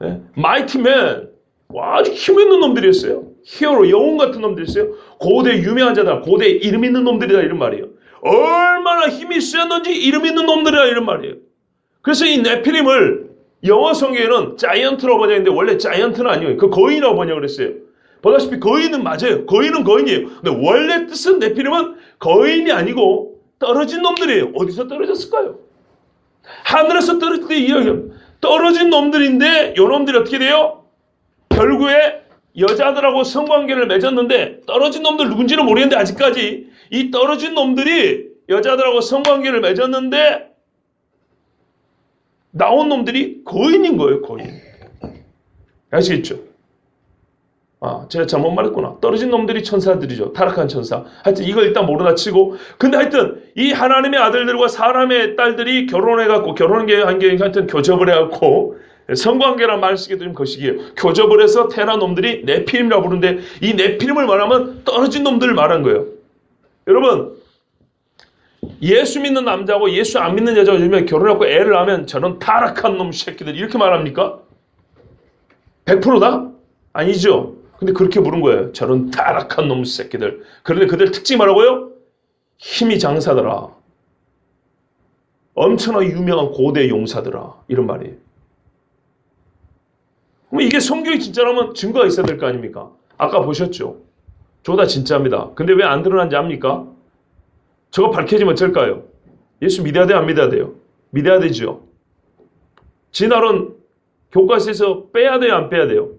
네? 마이티맨, 아주 힘 있는 놈들이었어요. 히어로, 영웅 같은 놈들이었어요. 고대의 유명한 자다, 고대의 이름 있는 놈들이다 이런 말이에요. 얼마나 힘이 쓰였는지 이름 있는 놈들이다 이런 말이에요. 그래서 이 네피림을 영어 성경에는 자이언트라고 번역했는데 원래 자이언트는 아니에요. 그 거인이라고 번역을 했어요. 보다시피 거인은 맞아요. 거인은 거인이에요. 근데 원래 뜻은 네피림은 거인이 아니고 떨어진 놈들이에요. 어디서 떨어졌을까요? 하늘에서 떨어질 때 이야기해요. 떨어진 놈들인데 요 놈들이 어떻게 돼요? 결국에 여자들하고 성관계를 맺었는데 떨어진 놈들 누군지는 모르겠는데 아직까지 이 떨어진 놈들이 여자들하고 성관계를 맺었는데 나온 놈들이 거인인 거예요. 거인. 아시겠죠? 제가 잘못 말했구나. 떨어진 놈들이 천사들이죠. 타락한 천사. 하여튼 이걸 일단 모르다 치고. 근데 하여튼 이 하나님의 아들들과 사람의 딸들이 결혼해갖고 결혼한 게 하여튼 교접을 해갖고 성관계란 말 쓰기도 좀 거시기해요. 교접을 해서 태어난 놈들이 네피림이라고 부르는데 이 네피림을 말하면 떨어진 놈들을 말한 거예요. 여러분, 예수 믿는 남자하고 예수 안 믿는 여자가 요즘에 결혼하고 애를 낳으면 저런 타락한 놈 새끼들 이렇게 말합니까? 100%다? 아니죠. 근데 그렇게 부른 거예요. 저런 타락한 놈 새끼들. 그런데 그들 특징이 뭐라고요? 힘이 장사더라. 엄청나게 유명한 고대 용사더라. 이런 말이에요. 그럼 이게 성경이 진짜라면 증거가 있어야 될 거 아닙니까? 아까 보셨죠? 저거 다 진짜입니다. 근데 왜 안 드러난지 압니까? 저거 밝혀지면 어쩔까요? 예수 믿어야 돼요? 안 믿어야 돼요? 믿어야 되죠. 진화론 교과서에서 빼야 돼요? 안 빼야 돼요?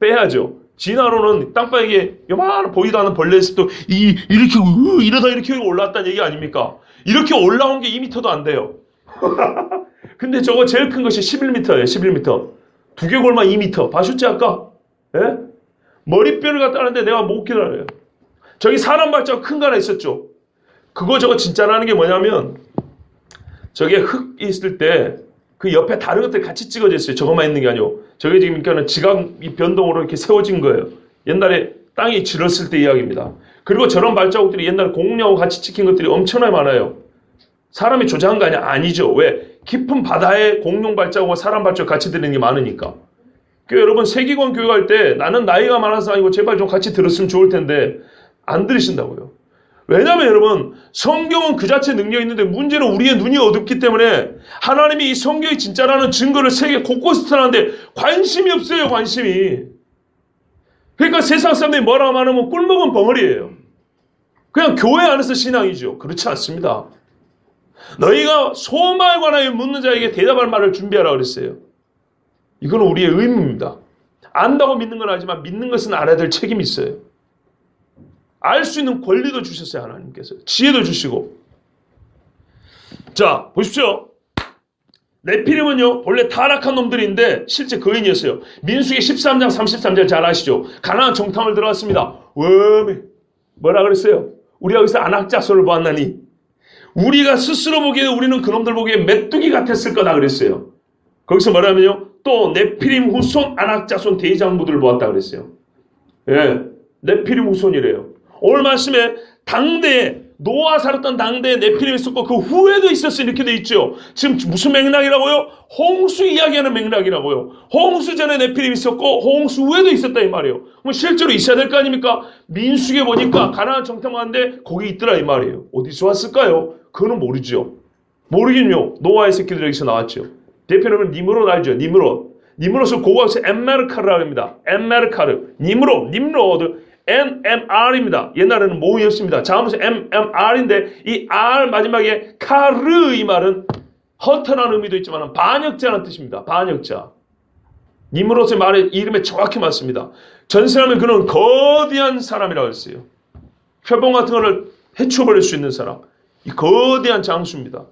빼야죠. 진화론은 땅바닥에 요만한 보이도 않는 벌레에서 또 이렇게 이러다 이렇게 올라왔다는 얘기 아닙니까? 이렇게 올라온 게 2m도 안 돼요. 근데 저거 제일 큰 것이 11m예요. 11m. 두개골만 2m. 봐셨지 아까? 예? 머리뼈를 갖다 하는데 내가 못 기다려요. 저기 사람 발자국 큰 거 하나 있었죠. 저거 진짜라는 게 뭐냐면 저게 흙 있을 때 그 옆에 다른 것들이 같이 찍어져 있어요. 저것만 있는 게 아니고 저게 지금 그러니까 지각 변동으로 이렇게 세워진 거예요. 옛날에 땅이 질었을 때 이야기입니다. 그리고 저런 발자국들이 옛날에 공룡하고 같이 찍힌 것들이 엄청나게 많아요. 사람이 조작한 거 아니야? 아니죠. 왜? 깊은 바다에 공룡 발자국과 사람 발자국 같이 들리는 게 많으니까. 여러분 세기권 교육할 때 나는 나이가 많아서 아니고 제발 좀 같이 들었으면 좋을 텐데 안 들으신다고요. 왜냐하면 여러분 성경은 그 자체 능력이 있는데 문제는 우리의 눈이 어둡기 때문에 하나님이 이 성경이 진짜라는 증거를 세계 곳곳에 드러나는데 관심이 없어요. 관심이. 그러니까 세상 사람들이 뭐라고 말하면 꿀먹은 벙어리예요. 그냥 교회 안에서 신앙이죠. 그렇지 않습니다. 너희가 소망에 관하여 묻는 자에게 대답할 말을 준비하라 그랬어요. 이건 우리의 의무입니다. 안다고 믿는 건 알지만 믿는 것은 알아야 될 책임이 있어요. 알 수 있는 권리도 주셨어요. 하나님께서. 지혜도 주시고. 자 보십시오. 네피림은요 본래 타락한 놈들인데 실제 거인이었어요. 민수기 13장 33절 잘 아시죠? 가나안 정탐을 들어갔습니다. 뭐라 그랬어요? 우리가 여기서 안악자손을 보았나니 우리가 스스로 보기에 우리는 그놈들 보기에 메뚜기 같았을 거다 그랬어요. 거기서 뭐라면요 또 네피림 후손 안악자손 대장부들을 보았다 그랬어요. 예. 네피림 후손이래요. 오늘 말씀에 당대에 노아 살았던 당대에 네피림이 있었고 그 후에도 있었으니 이렇게 돼 있죠. 지금 무슨 맥락이라고요? 홍수 이야기하는 맥락이라고요. 홍수 전에 네피림이 있었고 홍수 후에도 있었다 이 말이에요. 그럼 실제로 있어야 될 거 아닙니까? 민수기에 보니까 가나안 정탐 가는데 거기 있더라 이 말이에요. 어디서 왔을까요? 그거는 모르죠. 모르긴요. 노아의 새끼들에게서 나왔죠. 대표님은 니므롯 알죠? 니므롯. 니므롯을 고고학에서 엠메르카르라고 합니다. 엠메르카르. 님로드. NMR입니다. 옛날에는 모이었습니다. 자하면서 MMR인데 이 R 마지막에 카르 이 말은 허탄한 의미도 있지만 반역자라는 뜻입니다. 반역자. 니므롯의 말의 이름에 정확히 맞습니다. 전세라면 그는 거대한 사람이라고 했어요. 표범 같은 거를 해쳐버릴 수 있는 사람. 이 거대한 장수입니다.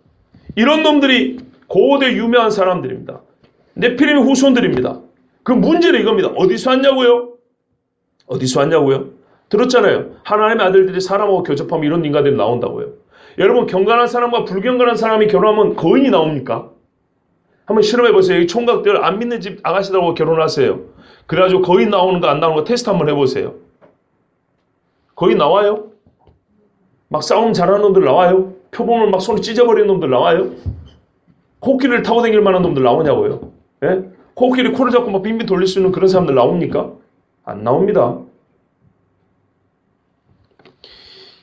이런 놈들이 고대 유명한 사람들입니다. 네피림의 후손들입니다. 그 문제는 이겁니다. 어디서 왔냐고요? 어디서 왔냐고요? 들었잖아요. 하나님의 아들들이 사람하고 교접하면 이런 인간들이 나온다고요. 여러분 경건한 사람과 불경건한 사람이 결혼하면 거인이 나옵니까? 한번 실험해보세요. 이 총각들 안 믿는 집 아가씨들하고 결혼하세요. 그래가지고 거인 나오는 거 안 나오는 거 테스트 한번 해보세요. 거인 나와요? 막 싸움 잘하는 놈들 나와요? 표범을 막 손에 찢어버리는 놈들 나와요? 코끼리를 타고 다닐 만한 놈들 나오냐고요? 예? 코끼리 코를 잡고 막 빙빙 돌릴 수 있는 그런 사람들 나옵니까? 안 나옵니다.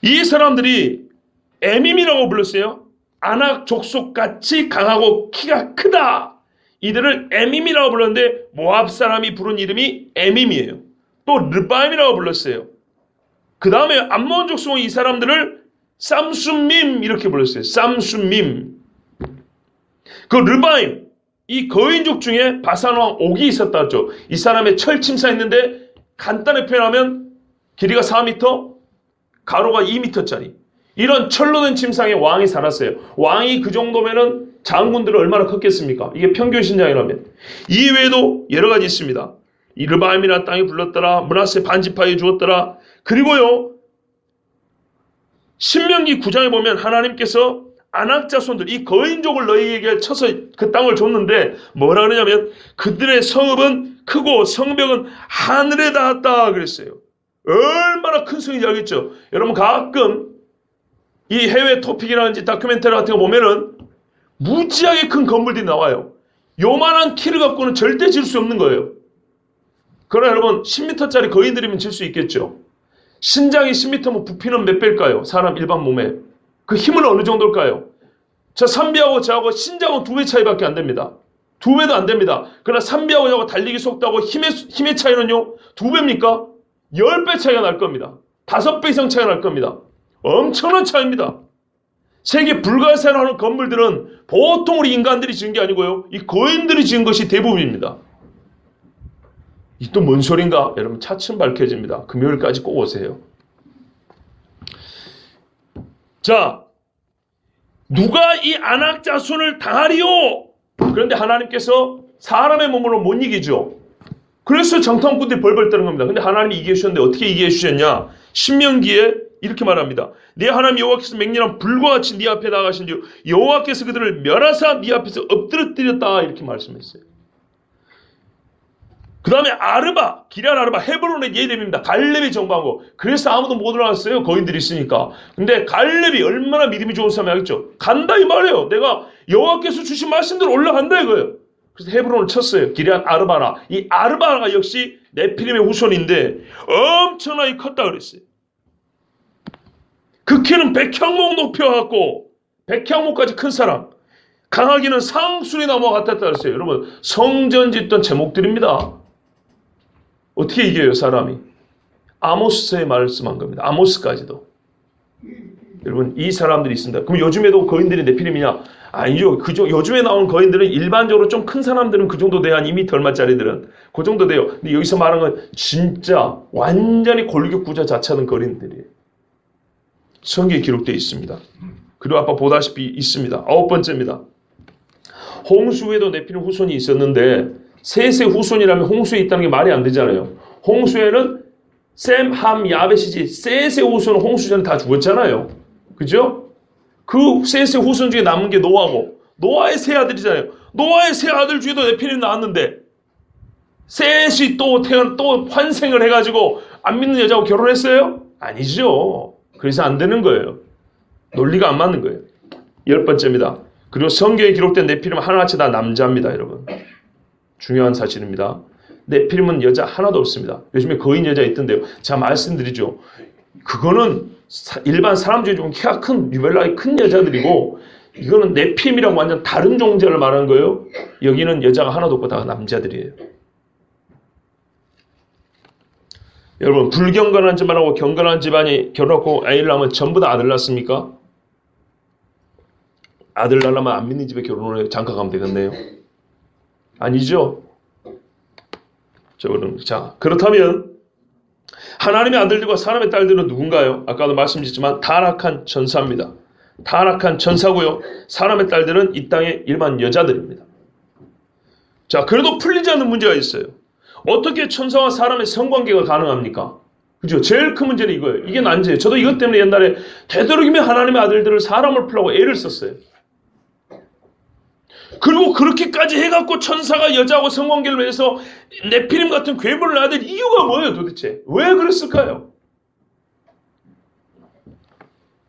이 사람들이 에밈이라고 불렀어요. 아낙 족속같이 강하고 키가 크다. 이들을 에밈이라고 불렀는데 모압 사람이 부른 이름이 에밈이에요. 또 르바임이라고 불렀어요. 그 다음에 암몬 족속은 이 사람들을 쌈순밈 이렇게 불렀어요. 쌈순밈. 그 르바임 이 거인족 중에 바산왕 옥이 있었다 했죠. 이 사람의 철침사 있는데 간단히 표현하면 길이가 4m, 가로가 2m짜리 이런 철로 된 침상에 왕이 살았어요. 왕이 그 정도면은 장군들은 얼마나 컸겠습니까? 이게 평균신장이라면. 이외에도 여러 가지 있습니다. 이 르바임이라는 땅이 불렀더라. 므낫세 반지파에 주었더라. 그리고요. 신명기 9장에 보면 하나님께서 아낙 자손들 이 거인족을 너희에게 쳐서 그 땅을 줬는데 뭐라 그러냐면 그들의 성읍은 크고 성벽은 하늘에 닿았다 그랬어요. 얼마나 큰 성인지 알겠죠? 여러분 가끔 이 해외 토픽이라든지 다큐멘터리 같은 거 보면은 무지하게 큰 건물들이 나와요. 요만한 키를 갖고는 절대 질 수 없는 거예요. 그러나 여러분 10m짜리 거인들이면 질 수 있겠죠. 신장이 10m면 부피는 몇 배일까요? 사람 일반 몸에. 그 힘은 어느 정도일까요? 저 삼비하고 저하고 신장은 2배 차이밖에 안 됩니다. 2배도 안 됩니다. 그러나 삼비하고 저하고 달리기 속도하고 힘의 차이는요. 2배입니까? 10배 차이가 날 겁니다. 5배 이상 차이가 날 겁니다. 엄청난 차이입니다. 세계 불가사의로 하는 건물들은 보통 우리 인간들이 지은 게 아니고요. 이 거인들이 지은 것이 대부분입니다. 이 또 뭔 소린가? 여러분 차츰 밝혀집니다. 금요일까지 꼭 오세요. 자, 누가 이 아낙 자손을 당하리요? 그런데 하나님께서 사람의 몸으로 못 이기죠. 그래서 정탐꾼들이 벌벌 떠는 겁니다. 근데 하나님이 이기해 주셨는데 어떻게 이기해 주셨냐? 신명기에 이렇게 말합니다. 네 하나님 여호와께서 맹렬한 불과 같이 네 앞에 나가신 뒤 여호와께서 그들을 멸하사 네 앞에서 엎드러뜨렸다 이렇게 말씀했어요. 그 다음에 아르바, 기럇 아르바, 헤브론의 예렘입니다. 갈렙이 정복한 거. 그래서 아무도 못 올라갔어요. 거인들이 있으니까. 근데 갈렙이 얼마나 믿음이 좋은 사람이 알겠죠? 간다 이 말이에요. 내가 여호와께서 주신 말씀대로 올라간다 이거예요. 그래서 헤브론을 쳤어요. 기럇 아르바라. 이 아르바가 역시 네피림의 후손인데 엄청나게 컸다 그랬어요. 그 키는 백향목 높여갖고 백향목까지 큰 사람. 강하기는 상수리 나무와 같았다 그랬어요. 여러분 성전 짓던 제목들입니다. 어떻게 이겨요 사람이? 아모스에 말씀한 겁니다. 아모스까지도. 여러분 이 사람들이 있습니다. 그럼 요즘에도 거인들이 네피림이냐? 아니죠. 요즘에 나오는 거인들은 일반적으로 좀 큰 사람들은 그 정도 돼야 한 2m 얼마짜리들은 그 정도 돼요. 근데 여기서 말하는 건 진짜 완전히 골격 구조 자체는 거인들이에요. 성경에 기록되어 있습니다. 그리고 아까 보다시피 있습니다. 9번째입니다. 홍수에도 네피림 후손이 있었는데 셋의 후손이라면 홍수에 있다는 게 말이 안 되잖아요. 홍수에는 셈, 함, 야벳이지 셋의 후손은 홍수 전에 다 죽었잖아요. 그죠? 그 셋의 후손 중에 남은 게 노아고 노아의 세 아들이잖아요. 노아의 세 아들 중에도 네피림이 나왔는데 셋이 또 환생을 해가지고 안 믿는 여자하고 결혼했어요? 아니죠. 그래서 안 되는 거예요. 논리가 안 맞는 거예요. 10번째입니다. 그리고 성경에 기록된 네피림은 하나같이 다 남자입니다, 여러분. 중요한 사실입니다. 네피림은 여자 하나도 없습니다. 요즘에 거인 여자 있던데요. 제가 말씀드리죠. 그거는 일반 사람 중에 좀 키가 큰, 유별나게 큰 여자들이고, 이거는 네피림이랑 완전 다른 존재를 말하는 거예요. 여기는 여자가 하나도 없고 다 남자들이에요. 여러분, 불경건한 집안하고 경건한 집안이 결혼하고 아이를 낳으면 전부 다 아들 낳습니까? 아들 낳으면 안 믿는 집에 결혼을 해요. 장가 가면 되겠네요. 아니죠? 자, 그렇다면 하나님의 아들들과 사람의 딸들은 누군가요? 아까도 말씀드렸지만 타락한 천사입니다. 타락한 천사고요. 사람의 딸들은 이 땅의 일반 여자들입니다. 자, 그래도 풀리지 않는 문제가 있어요. 어떻게 천사와 사람의 성관계가 가능합니까? 그죠? 제일 큰 문제는 이거예요. 이게 난제예요. 저도 이것 때문에 옛날에 되도록이면 하나님의 아들들을 사람을 풀라고 애를 썼어요. 그리고 그렇게까지 해갖고 천사가 여자하고 성관계를 맺어서 네피림 같은 괴물을 낳아야 될 이유가 뭐예요 도대체? 왜 그랬을까요?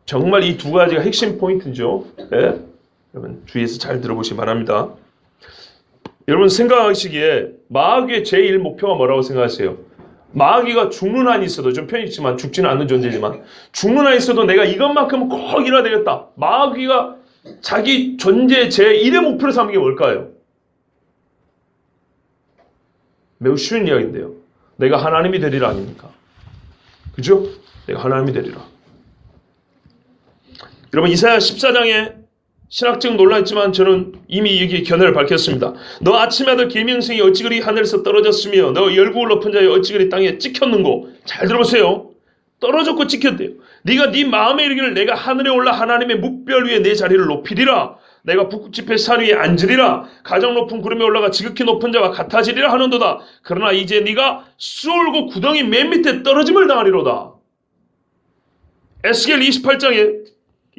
정말 이 두 가지가 핵심 포인트죠. 네? 여러분 주의해서 잘 들어보시기 바랍니다. 여러분 생각하시기에 마귀의 제1 목표가 뭐라고 생각하세요? 마귀가 죽는 한이 있어도 좀 편있지만 죽지는 않는 존재지만 죽는 한이 있어도 내가 이것만큼은 꼭 이뤄야 되겠다. 마귀가 자기 존재 제1의 목표로 삼는 게 뭘까요? 매우 쉬운 이야기인데요. 내가 하나님이 되리라 아닙니까? 그죠? 내가 하나님이 되리라. 여러분 이사야 14장에 신학적 논란있지만 저는 이미 여기 견해를 밝혔습니다. 너 아침의 아들 계명성이 어찌 그리 하늘에서 떨어졌으며 너 열국을 높은 자여 어찌 그리 땅에 찍혔는고. 잘 들어보세요. 떨어졌고 찍혔대요. 네가 네 마음에 이르기를 내가 하늘에 올라 하나님의 묵별 위에 내 자리를 높이리라. 내가 북극지폐 산 위에 앉으리라. 가장 높은 구름에 올라가 지극히 높은 자와 같아지리라 하는도다. 그러나 이제 네가 쏠고 구덩이 맨 밑에 떨어짐을 당하리로다. 에스겔 28장에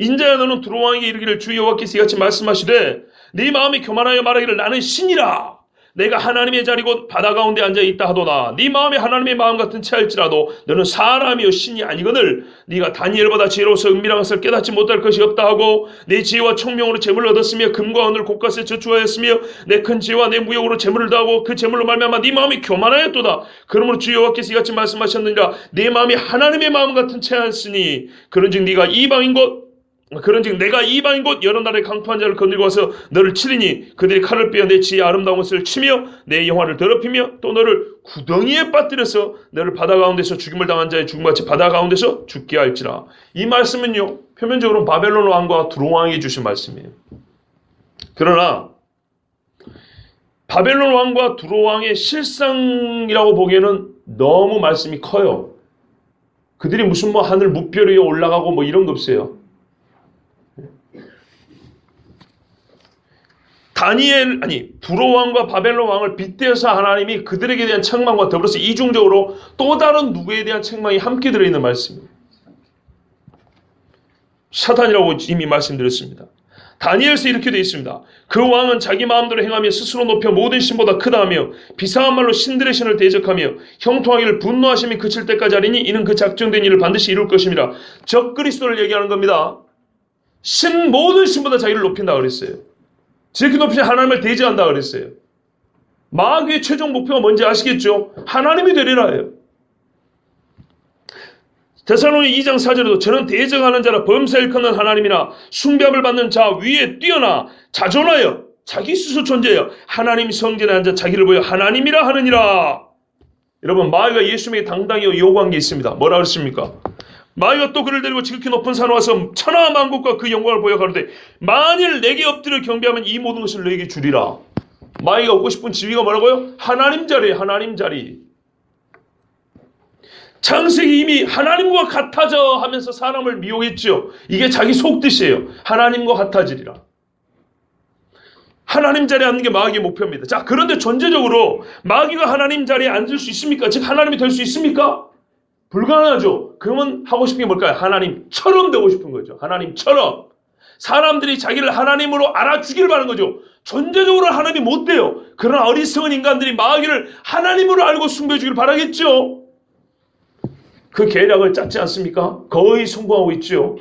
인자야 너는 두로왕에게 이르기를 주 여호와께서 이같이 말씀하시되 네 마음이 교만하여 말하기를 나는 신이라. 내가 하나님의 자리 곧 바다 가운데 앉아있다 하도다. 네 마음이 하나님의 마음 같은 채할지라도 너는 사람이요 신이 아니거늘. 네가 다니엘보다 지혜로워서 은밀한 것을 깨닫지 못할 것이 없다 하고 내 지혜와 총명으로 재물을 얻었으며 금과 은을 곳곳에 저축하였으며 내 큰 지혜와 내 무역으로 재물을 더하고 그 재물로 말미암아 네 마음이 교만하였도다. 그러므로 주 여호와께서 이같이 말씀하셨느니라. 네 마음이 하나님의 마음 같은 채하였으니 그런즉 네가 이방인 것 그런즉 내가 이방인 곳 여러 나라의 강투한 자를 건들고 와서 너를 치리니 그들이 칼을 빼어 내 지혜의 아름다운 것을 치며 내 영화를 더럽히며 또 너를 구덩이에 빠뜨려서 너를 바다 가운데서 죽임을 당한 자의 죽음같이 바다 가운데서 죽게 할지라. 이 말씀은요 표면적으로 바벨론 왕과 두로 왕이 주신 말씀이에요. 그러나 바벨론 왕과 두로 왕의 실상이라고 보기에는 너무 말씀이 커요. 그들이 무슨 뭐 하늘 묵별 위에 올라가고 뭐 이런 거 없어요. 두로 왕과 바벨론 왕을 빗대어서 하나님이 그들에게 대한 책망과 더불어서 이중적으로 또 다른 누구에 대한 책망이 함께 들어있는 말씀입니다. 사탄이라고 이미 말씀드렸습니다. 다니엘서 이렇게 되어 있습니다. 그 왕은 자기 마음대로 행하며 스스로 높여 모든 신보다 크다 하며 비상한 말로 신들의 신을 대적하며 형통하기를 분노하심이 그칠 때까지 하리니 이는 그 작정된 일을 반드시 이룰 것입니다. 적그리스도를 얘기하는 겁니다. 모든 신보다 자기를 높인다 그랬어요. 지극히 높이 하나님을 대적한다 그랬어요. 마귀의 최종 목표가 뭔지 아시겠죠? 하나님이 되리라예요. 데살로니가 2장 4절에도 저는 대적하는 자라 범사 일컫는 하나님이나 숭배함을 받는 자 위에 뛰어나 자존하여 자기 스스로 존재하여 하나님 성전에 앉아 자기를 보여 하나님이라 하느니라. 여러분 마귀가 예수님에게 당당히 요구한 게 있습니다. 뭐라 그랬습니까? 마귀가 또 그를 데리고 지극히 높은 산에 와서 천하 만국과 그 영광을 보여 가로되 만일 내게 엎드려 경배하면 이 모든 것을 너에게 주리라. 마귀가 얻고 싶은 지위가 뭐라고요? 하나님 자리에 하나님 자리. 창세기 이미 하나님과 같아져 하면서 사람을 미혹했죠. 이게 자기 속뜻이에요. 하나님과 같아지리라. 하나님 자리에 앉는 게 마귀의 목표입니다. 자, 그런데 전제적으로 마귀가 하나님 자리에 앉을 수 있습니까? 즉 하나님이 될 수 있습니까? 불가능하죠. 그러면 하고 싶은 게 뭘까요? 하나님처럼 되고 싶은 거죠. 하나님처럼. 사람들이 자기를 하나님으로 알아주기를 바라는 거죠. 존재적으로 하나님이 못 돼요. 그러나 어리석은 인간들이 마귀를 하나님으로 알고 숭배해주기를 바라겠죠. 그 계략을 짰지 않습니까? 거의 성공하고 있죠.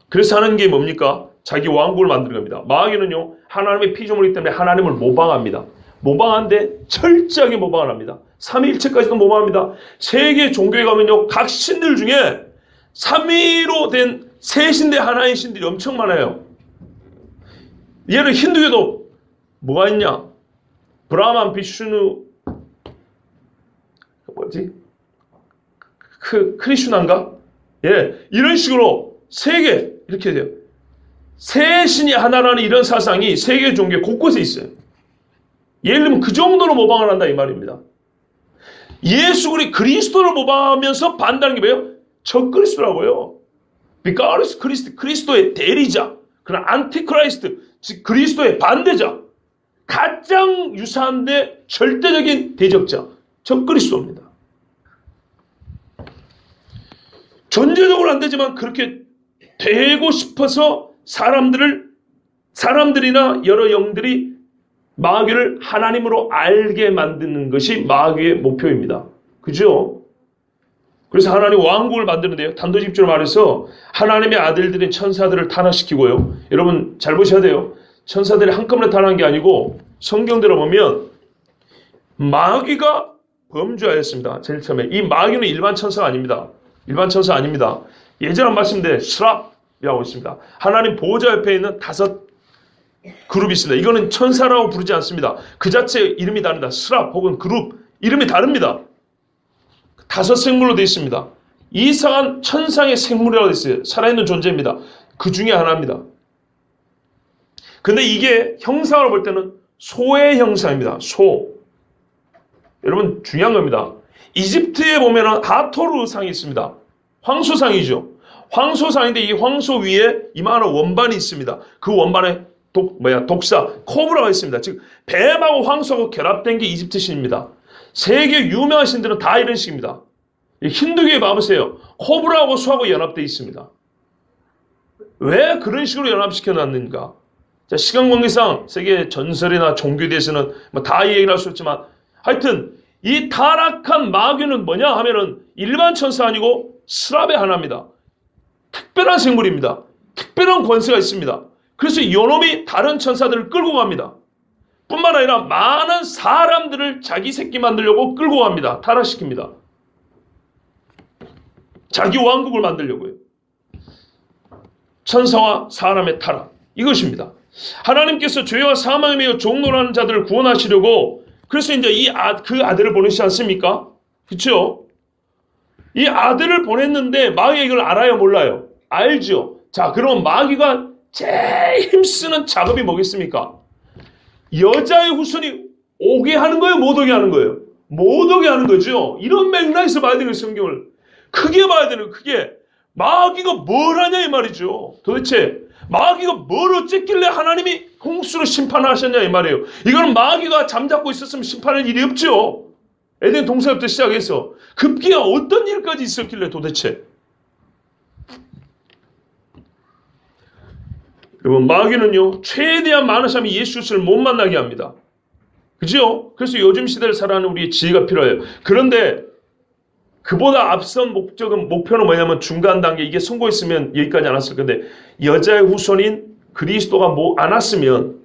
그래서 하는 게 뭡니까? 자기 왕국을 만드는 겁니다. 마귀는요, 하나님의 피조물이기 때문에 하나님을 모방합니다. 모방하는데 철저하게 모방을 합니다. 삼위일체까지도 모방합니다. 세계 종교에 가면요, 각 신들 중에 삼위로 된 세 신대 하나인 신들이 엄청 많아요. 예를 힌두교도 뭐가 있냐? 브라만, 비슈누, 뭐지? 크리슈나인가? 예, 이런 식으로 세 개 이렇게 돼요. 세 신이 하나라는 이런 사상이 세계 종교 곳곳에 있어요. 예를 들면 그 정도로 모방을 한다 이 말입니다. 예수 그리스도를 모방하면서 반대하는 게 뭐예요? 적그리스도라고요. 비카르스 그리스도의 대리자, 그런 안티크라이스트, 즉 그리스도의 반대자, 가장 유사한데 절대적인 대적자, 적그리스도입니다. 전제적으로 안 되지만 그렇게 되고 싶어서 사람들이나 여러 영들이 마귀를 하나님으로 알게 만드는 것이 마귀의 목표입니다. 그죠? 그래서 하나님 왕국을 만드는데요. 단도직입적으로 말해서 하나님의 아들들인 천사들을 타락시키고요. 여러분 잘 보셔야 돼요. 천사들이 한꺼번에 타락한 게 아니고 성경대로 보면 마귀가 범죄하였습니다. 제일 처음에. 이 마귀는 일반 천사가 아닙니다. 일반 천사 아닙니다. 예전에 말씀드린 스랍이라고 있습니다. 하나님 보호자 옆에 있는 5 그룹이 있습니다. 이거는 천사라고 부르지 않습니다. 그 자체 이름이 다릅니다. 스랍 혹은 그룹 이름이 다릅니다. 5 생물로 되어 있습니다. 이상한 천상의 생물이라고 되어 있어요. 살아있는 존재입니다. 그 중에 하나입니다. 근데 이게 형상으로 볼 때는 소의 형상입니다. 소. 여러분 중요한 겁니다. 이집트에 보면은 하토르상이 있습니다. 황소상이죠. 황소상인데 이 황소 위에 이만한 원반이 있습니다. 그 원반에 독사, 코브라가 있습니다. 즉 뱀하고 황소하고 결합된 게 이집트 신입니다. 세계 유명한 신들은 다 이런 식입니다. 힌두교에 봐보세요. 코브라하고 소하고 연합되어 있습니다. 왜 그런 식으로 연합시켜 놨는가? 자, 시간 관계상 세계 전설이나 종교에 대해서는 다 얘기를 할 수 없지만 하여튼 이 타락한 마귀는 뭐냐 하면은 일반 천사 아니고 스랍의 하나입니다. 특별한 생물입니다. 특별한 권세가 있습니다. 그래서 이놈이 다른 천사들을 끌고 갑니다. 뿐만 아니라 많은 사람들을 자기 새끼 만들려고 끌고 갑니다. 타락시킵니다. 자기 왕국을 만들려고요. 천사와 사람의 타락. 이것입니다. 하나님께서 죄와 사망에 매여 종노라는 자들을 구원하시려고 그래서 이제 그 아들을 보내시지 않습니까? 그렇죠? 이 아들을 보냈는데 마귀가 이걸 알아요? 몰라요? 알죠? 자, 그럼 마귀가 제일 힘쓰는 작업이 뭐겠습니까? 여자의 후손이 오게 하는 거예요? 못 오게 하는 거예요? 못 오게 하는 거죠. 이런 맥락에서 봐야 되는 성경을 크게 봐야 되는 크게 마귀가 뭘 하냐 이 말이죠. 도대체 마귀가 뭘 어쨌길래 하나님이 홍수로 심판하셨냐 이 말이에요. 이거는 마귀가 잠자고 있었으면 심판할 일이 없죠. 에덴 동산부터 시작해서 급기야 어떤 일까지 있었길래 도대체. 여러분 마귀는요 최대한 많은 사람이 예수 그리스도를 못 만나게 합니다. 그죠? 그래서 요즘 시대를 살아가는 우리의 지혜가 필요해요. 그런데 그보다 앞선 목표는 뭐냐면 중간 단계 이게 성공했으면 여기까지 안 왔을 건데 여자의 후손인 그리스도가 안 왔으면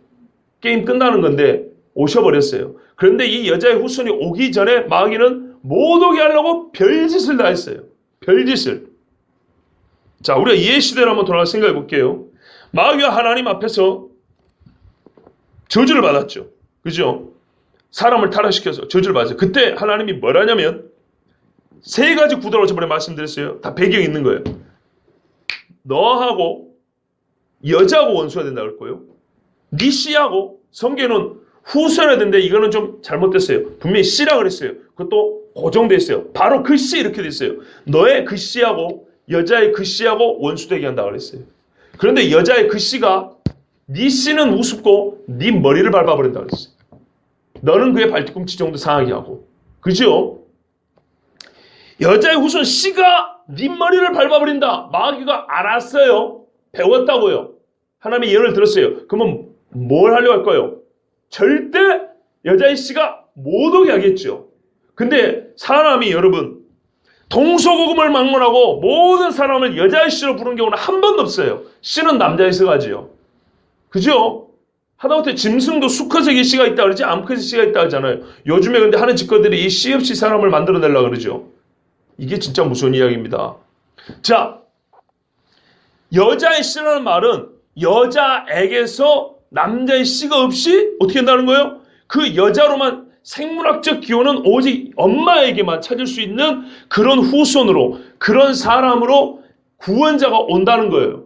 게임 끝나는 건데 오셔버렸어요. 그런데 이 여자의 후손이 오기 전에 마귀는 못 오게 하려고 별짓을 다 했어요. 별짓을. 자, 우리가 이 시대를 한번 돌아가 생각해 볼게요. 마귀가 하나님 앞에서 저주를 받았죠. 그죠? 사람을 타락시켜서 저주를 받았어요. 그때 하나님이 뭘 하냐면 3가지 구도로 저번에 말씀드렸어요. 다 배경이 있는 거예요. 너하고 여자하고 원수가 된다 그럴 거예요. 네 씨하고 성경은 후손해야 되는데 이거는 좀 잘못됐어요. 분명히 씨라 그랬어요. 그것도 고정되어 있어요. 바로 그 씨 이렇게 됐어요. 너의 그 씨하고 여자의 그 씨하고 원수되게 한다 그랬어요. 그런데 여자의 그 씨가 네 씨는 우습고 네 머리를 밟아버린다 그랬어요. 너는 그의 발뒤꿈치 정도 상하게 하고. 그죠? 여자의 후손 씨가 네 머리를 밟아버린다. 마귀가 알았어요. 배웠다고요. 하나님의 예언을 들었어요. 그러면 뭘 하려고 할 거예요? 절대 여자의 씨가 못 오게 하겠죠. 근데 사람이 여러분 동서고금을 막론하고 모든 사람을 여자의 씨로 부른 경우는 한 번도 없어요. 씨는 남자의 씨가 하지요. 그죠? 하다못해 짐승도 수컷의 씨가 있다 그러지 암컷의 씨가 있다 하잖아요. 요즘에 근데 하는 짓거들이 이 씨 없이 사람을 만들어내려고 그러죠. 이게 진짜 무서운 이야기입니다. 자, 여자의 씨라는 말은 여자에게서 남자의 씨가 없이 어떻게 한다는 거예요? 그 여자로만 생물학적 기호는 오직 엄마에게만 찾을 수 있는 그런 후손으로, 그런 사람으로 구원자가 온다는 거예요.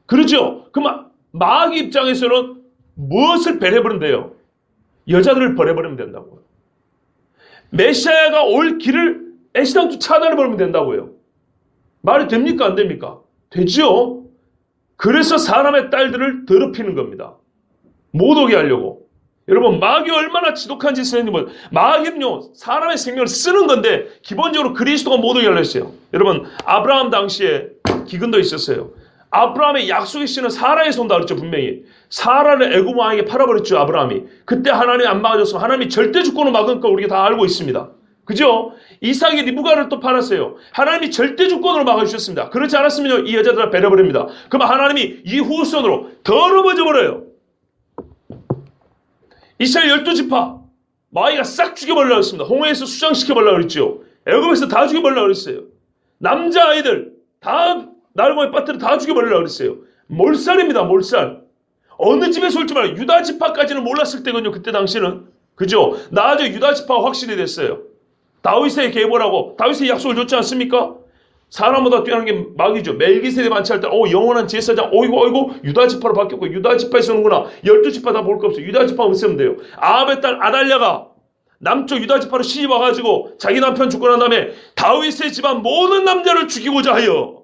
그렇죠? 그럼 마귀 입장에서는 무엇을 배려버린대요? 여자들을 버려버리면 된다고요. 메시아가 올 길을 애시당초 차단해버리면 된다고요. 말이 됩니까? 안 됩니까? 되죠? 그래서 사람의 딸들을 더럽히는 겁니다. 못 오게 하려고. 여러분, 마귀가 얼마나 지독한 짓을 했는지, 마귀는요, 사람의 생명을 쓰는 건데, 기본적으로 그리스도가 못 오게 하려 했어요. 여러분, 아브라함 당시에 기근도 있었어요. 아브라함의 약속의 씨는 사라에서 온다 그랬죠, 분명히. 사라를 애굽 왕에게 팔아버렸죠, 아브라함이. 그때 하나님이 안 막아줬으면 하나님이 절대 주권을 막은 거 우리가 다 알고 있습니다. 그죠? 이삭이 리브가를 또 팔았어요. 하나님이 절대 주권으로 막아주셨습니다. 그렇지 않았으면 이 여자들을 배려버립니다. 그럼 하나님이 이 후손으로 더러워져 버려요. 이스라엘 12지파 마귀가 싹 죽여버리려고 했습니다. 홍해에서 수장시켜버리려고 그랬죠. 애굽에서 다 죽여버리려고 그랬어요. 남자아이들 다 날고에 빠뜨려 다 죽여버리려고 그랬어요. 몰살입니다. 몰살. 어느 집에서 올지 말아요. 유다지파까지는 몰랐을 때거든요. 그때 당시는. 그죠? 나중에 유다지파가 확실히 됐어요. 다윗의 계보라고 다윗의 약속을 줬지 않습니까? 사람보다 뛰어난 게 마귀죠. 멜기세덱 만취할 때 영원한 제사장 어이구 유다지파로 바뀌었고 유다지파에서 오는구나. 12지파 다 볼 거 없어요. 유다지파 없으면 돼요. 아합의 딸 아달랴가 남쪽 유다지파로 시집 와가지고 자기 남편 죽고 난 다음에 다윗의 집안 모든 남자를 죽이고자 하여,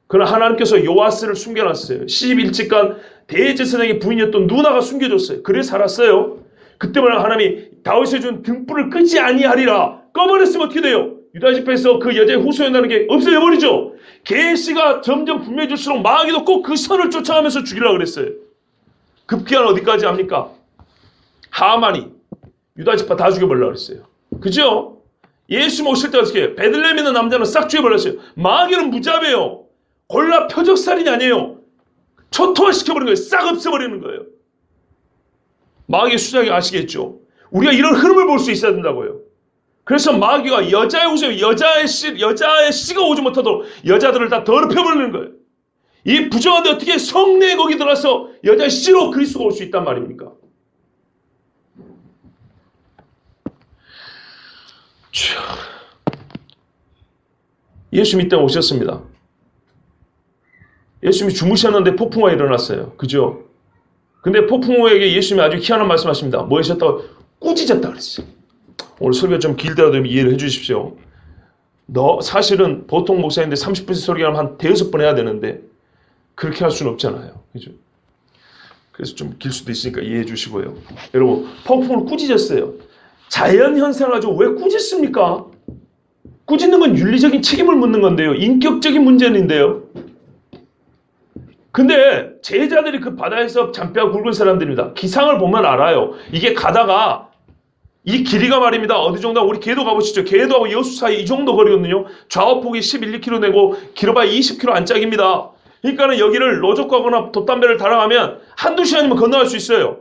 그러나 하나님께서 요아스를 숨겨놨어요. 시집 일찍간 대제사장의 부인이었던 누나가 숨겨줬어요. 그래 살았어요. 그때마다 하나님이 다윗에 준 등불을 끄지 아니하리라. 꺼버렸으면 어떻게 돼요? 유다지파에서 그 여자의 후손이라는 게 없어져버리죠. 계시가 점점 분명해질수록 마귀도 꼭 그 선을 쫓아가면서 죽이려고 그랬어요. 급기야는 어디까지 합니까? 하만이 유다지파 다 죽여버리려고 그랬어요. 그죠? 예수 오실 때 어떻게 해요? 베들레헴에 있는 남자는 싹 죽여버렸어요. 마귀는 무자비해요. 골라 표적살인이 아니에요. 초토화시켜버리는 거예요. 싹 없애버리는 거예요. 마귀의 수작이 아시겠죠? 우리가 이런 흐름을 볼 수 있어야 된다고요. 그래서 마귀가 여자의 후손, 여자의 씨가 오지 못하도록 여자들을 다 더럽혀버리는 거예요. 이 부정한데 어떻게 성내에 거기 들어가서 여자의 씨로 그리스도가 올 수 있단 말입니까? 예수님이 이때 오셨습니다. 예수님이 주무셨는데 폭풍우가 일어났어요. 그죠? 근데 폭풍우에게 예수님이 아주 희한한 말씀하십니다. 뭐 하셨다고? 꾸짖었다 그랬어요. 오늘 설교가 좀 길더라도 이해를 해주십시오. 사실은 보통 목사인데 30분씩 설교하면 한 대여섯 번 해야 되는데 그렇게 할 수는 없잖아요. 그죠? 그래서 좀 길 수도 있으니까 이해해 주시고요. 여러분, 폭풍을 꾸짖었어요. 자연현상을 가지고 왜 꾸짖습니까? 꾸짖는 건 윤리적인 책임을 묻는 건데요. 인격적인 문제인데요. 근데 제자들이 그 바다에서 잔뼈가 굵은 사람들입니다. 기상을 보면 알아요. 이게 가다가 이 길이가 말입니다. 어느 정도 우리 계도 가보시죠. 계도하고 여수 사이 이 정도 거리거든요. 좌우폭이 11, 2km 내고 길어봐야 20km 안짝입니다. 그러니까는 여기를 로족하거나 돛담배를 달아가면 한두 시간이면 건너갈 수 있어요.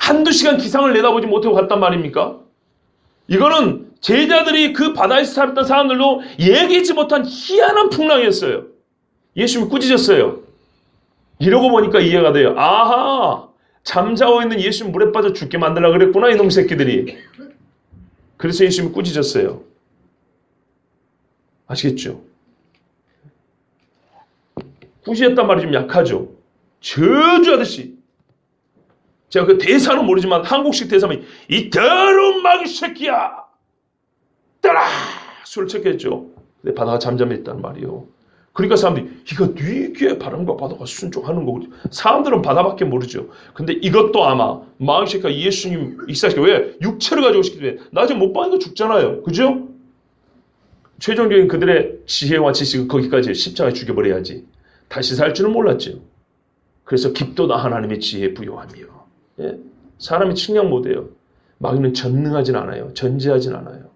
한두 시간 기상을 내다보지 못하고 갔단 말입니까? 이거는 제자들이 그 바다에서 살았던 사람들도 얘기하지 못한 희한한 풍랑이었어요. 예수님이 꾸짖었어요. 이러고 보니까 이해가 돼요. 아하! 잠자고 있는 예수님 물에 빠져 죽게 만들려고 그랬구나, 이놈 새끼들이. 그래서 예수님이 꾸짖었어요. 아시겠죠? 꾸짖었단 말이 좀 약하죠? 저주하듯이. 제가 그 대사는 모르지만 한국식 대사면 이 더러운 마귀 새끼야! 따라! 술을 쳤겠죠. 근데 바다가 잠잠했단 말이에요. 그러니까 사람들이 이거 네 귀에 바람과 바다가 순종하는 거고, 사람들은 바다밖에 모르죠. 근데 이것도 아마 마귀 새끼가 예수님 이사시켜 왜 육체를 가지고 오시기 때문에 나중에 못 박는 거 죽잖아요. 그죠? 최종적인 그들의 지혜와 지식은 거기까지 십자가에 죽여버려야지 다시 살 줄은 몰랐죠. 그래서 깊도다 하나님의 지혜 부여하며. 예? 사람이 측량 못해요. 마귀는 전능하진 않아요. 전지하진 않아요.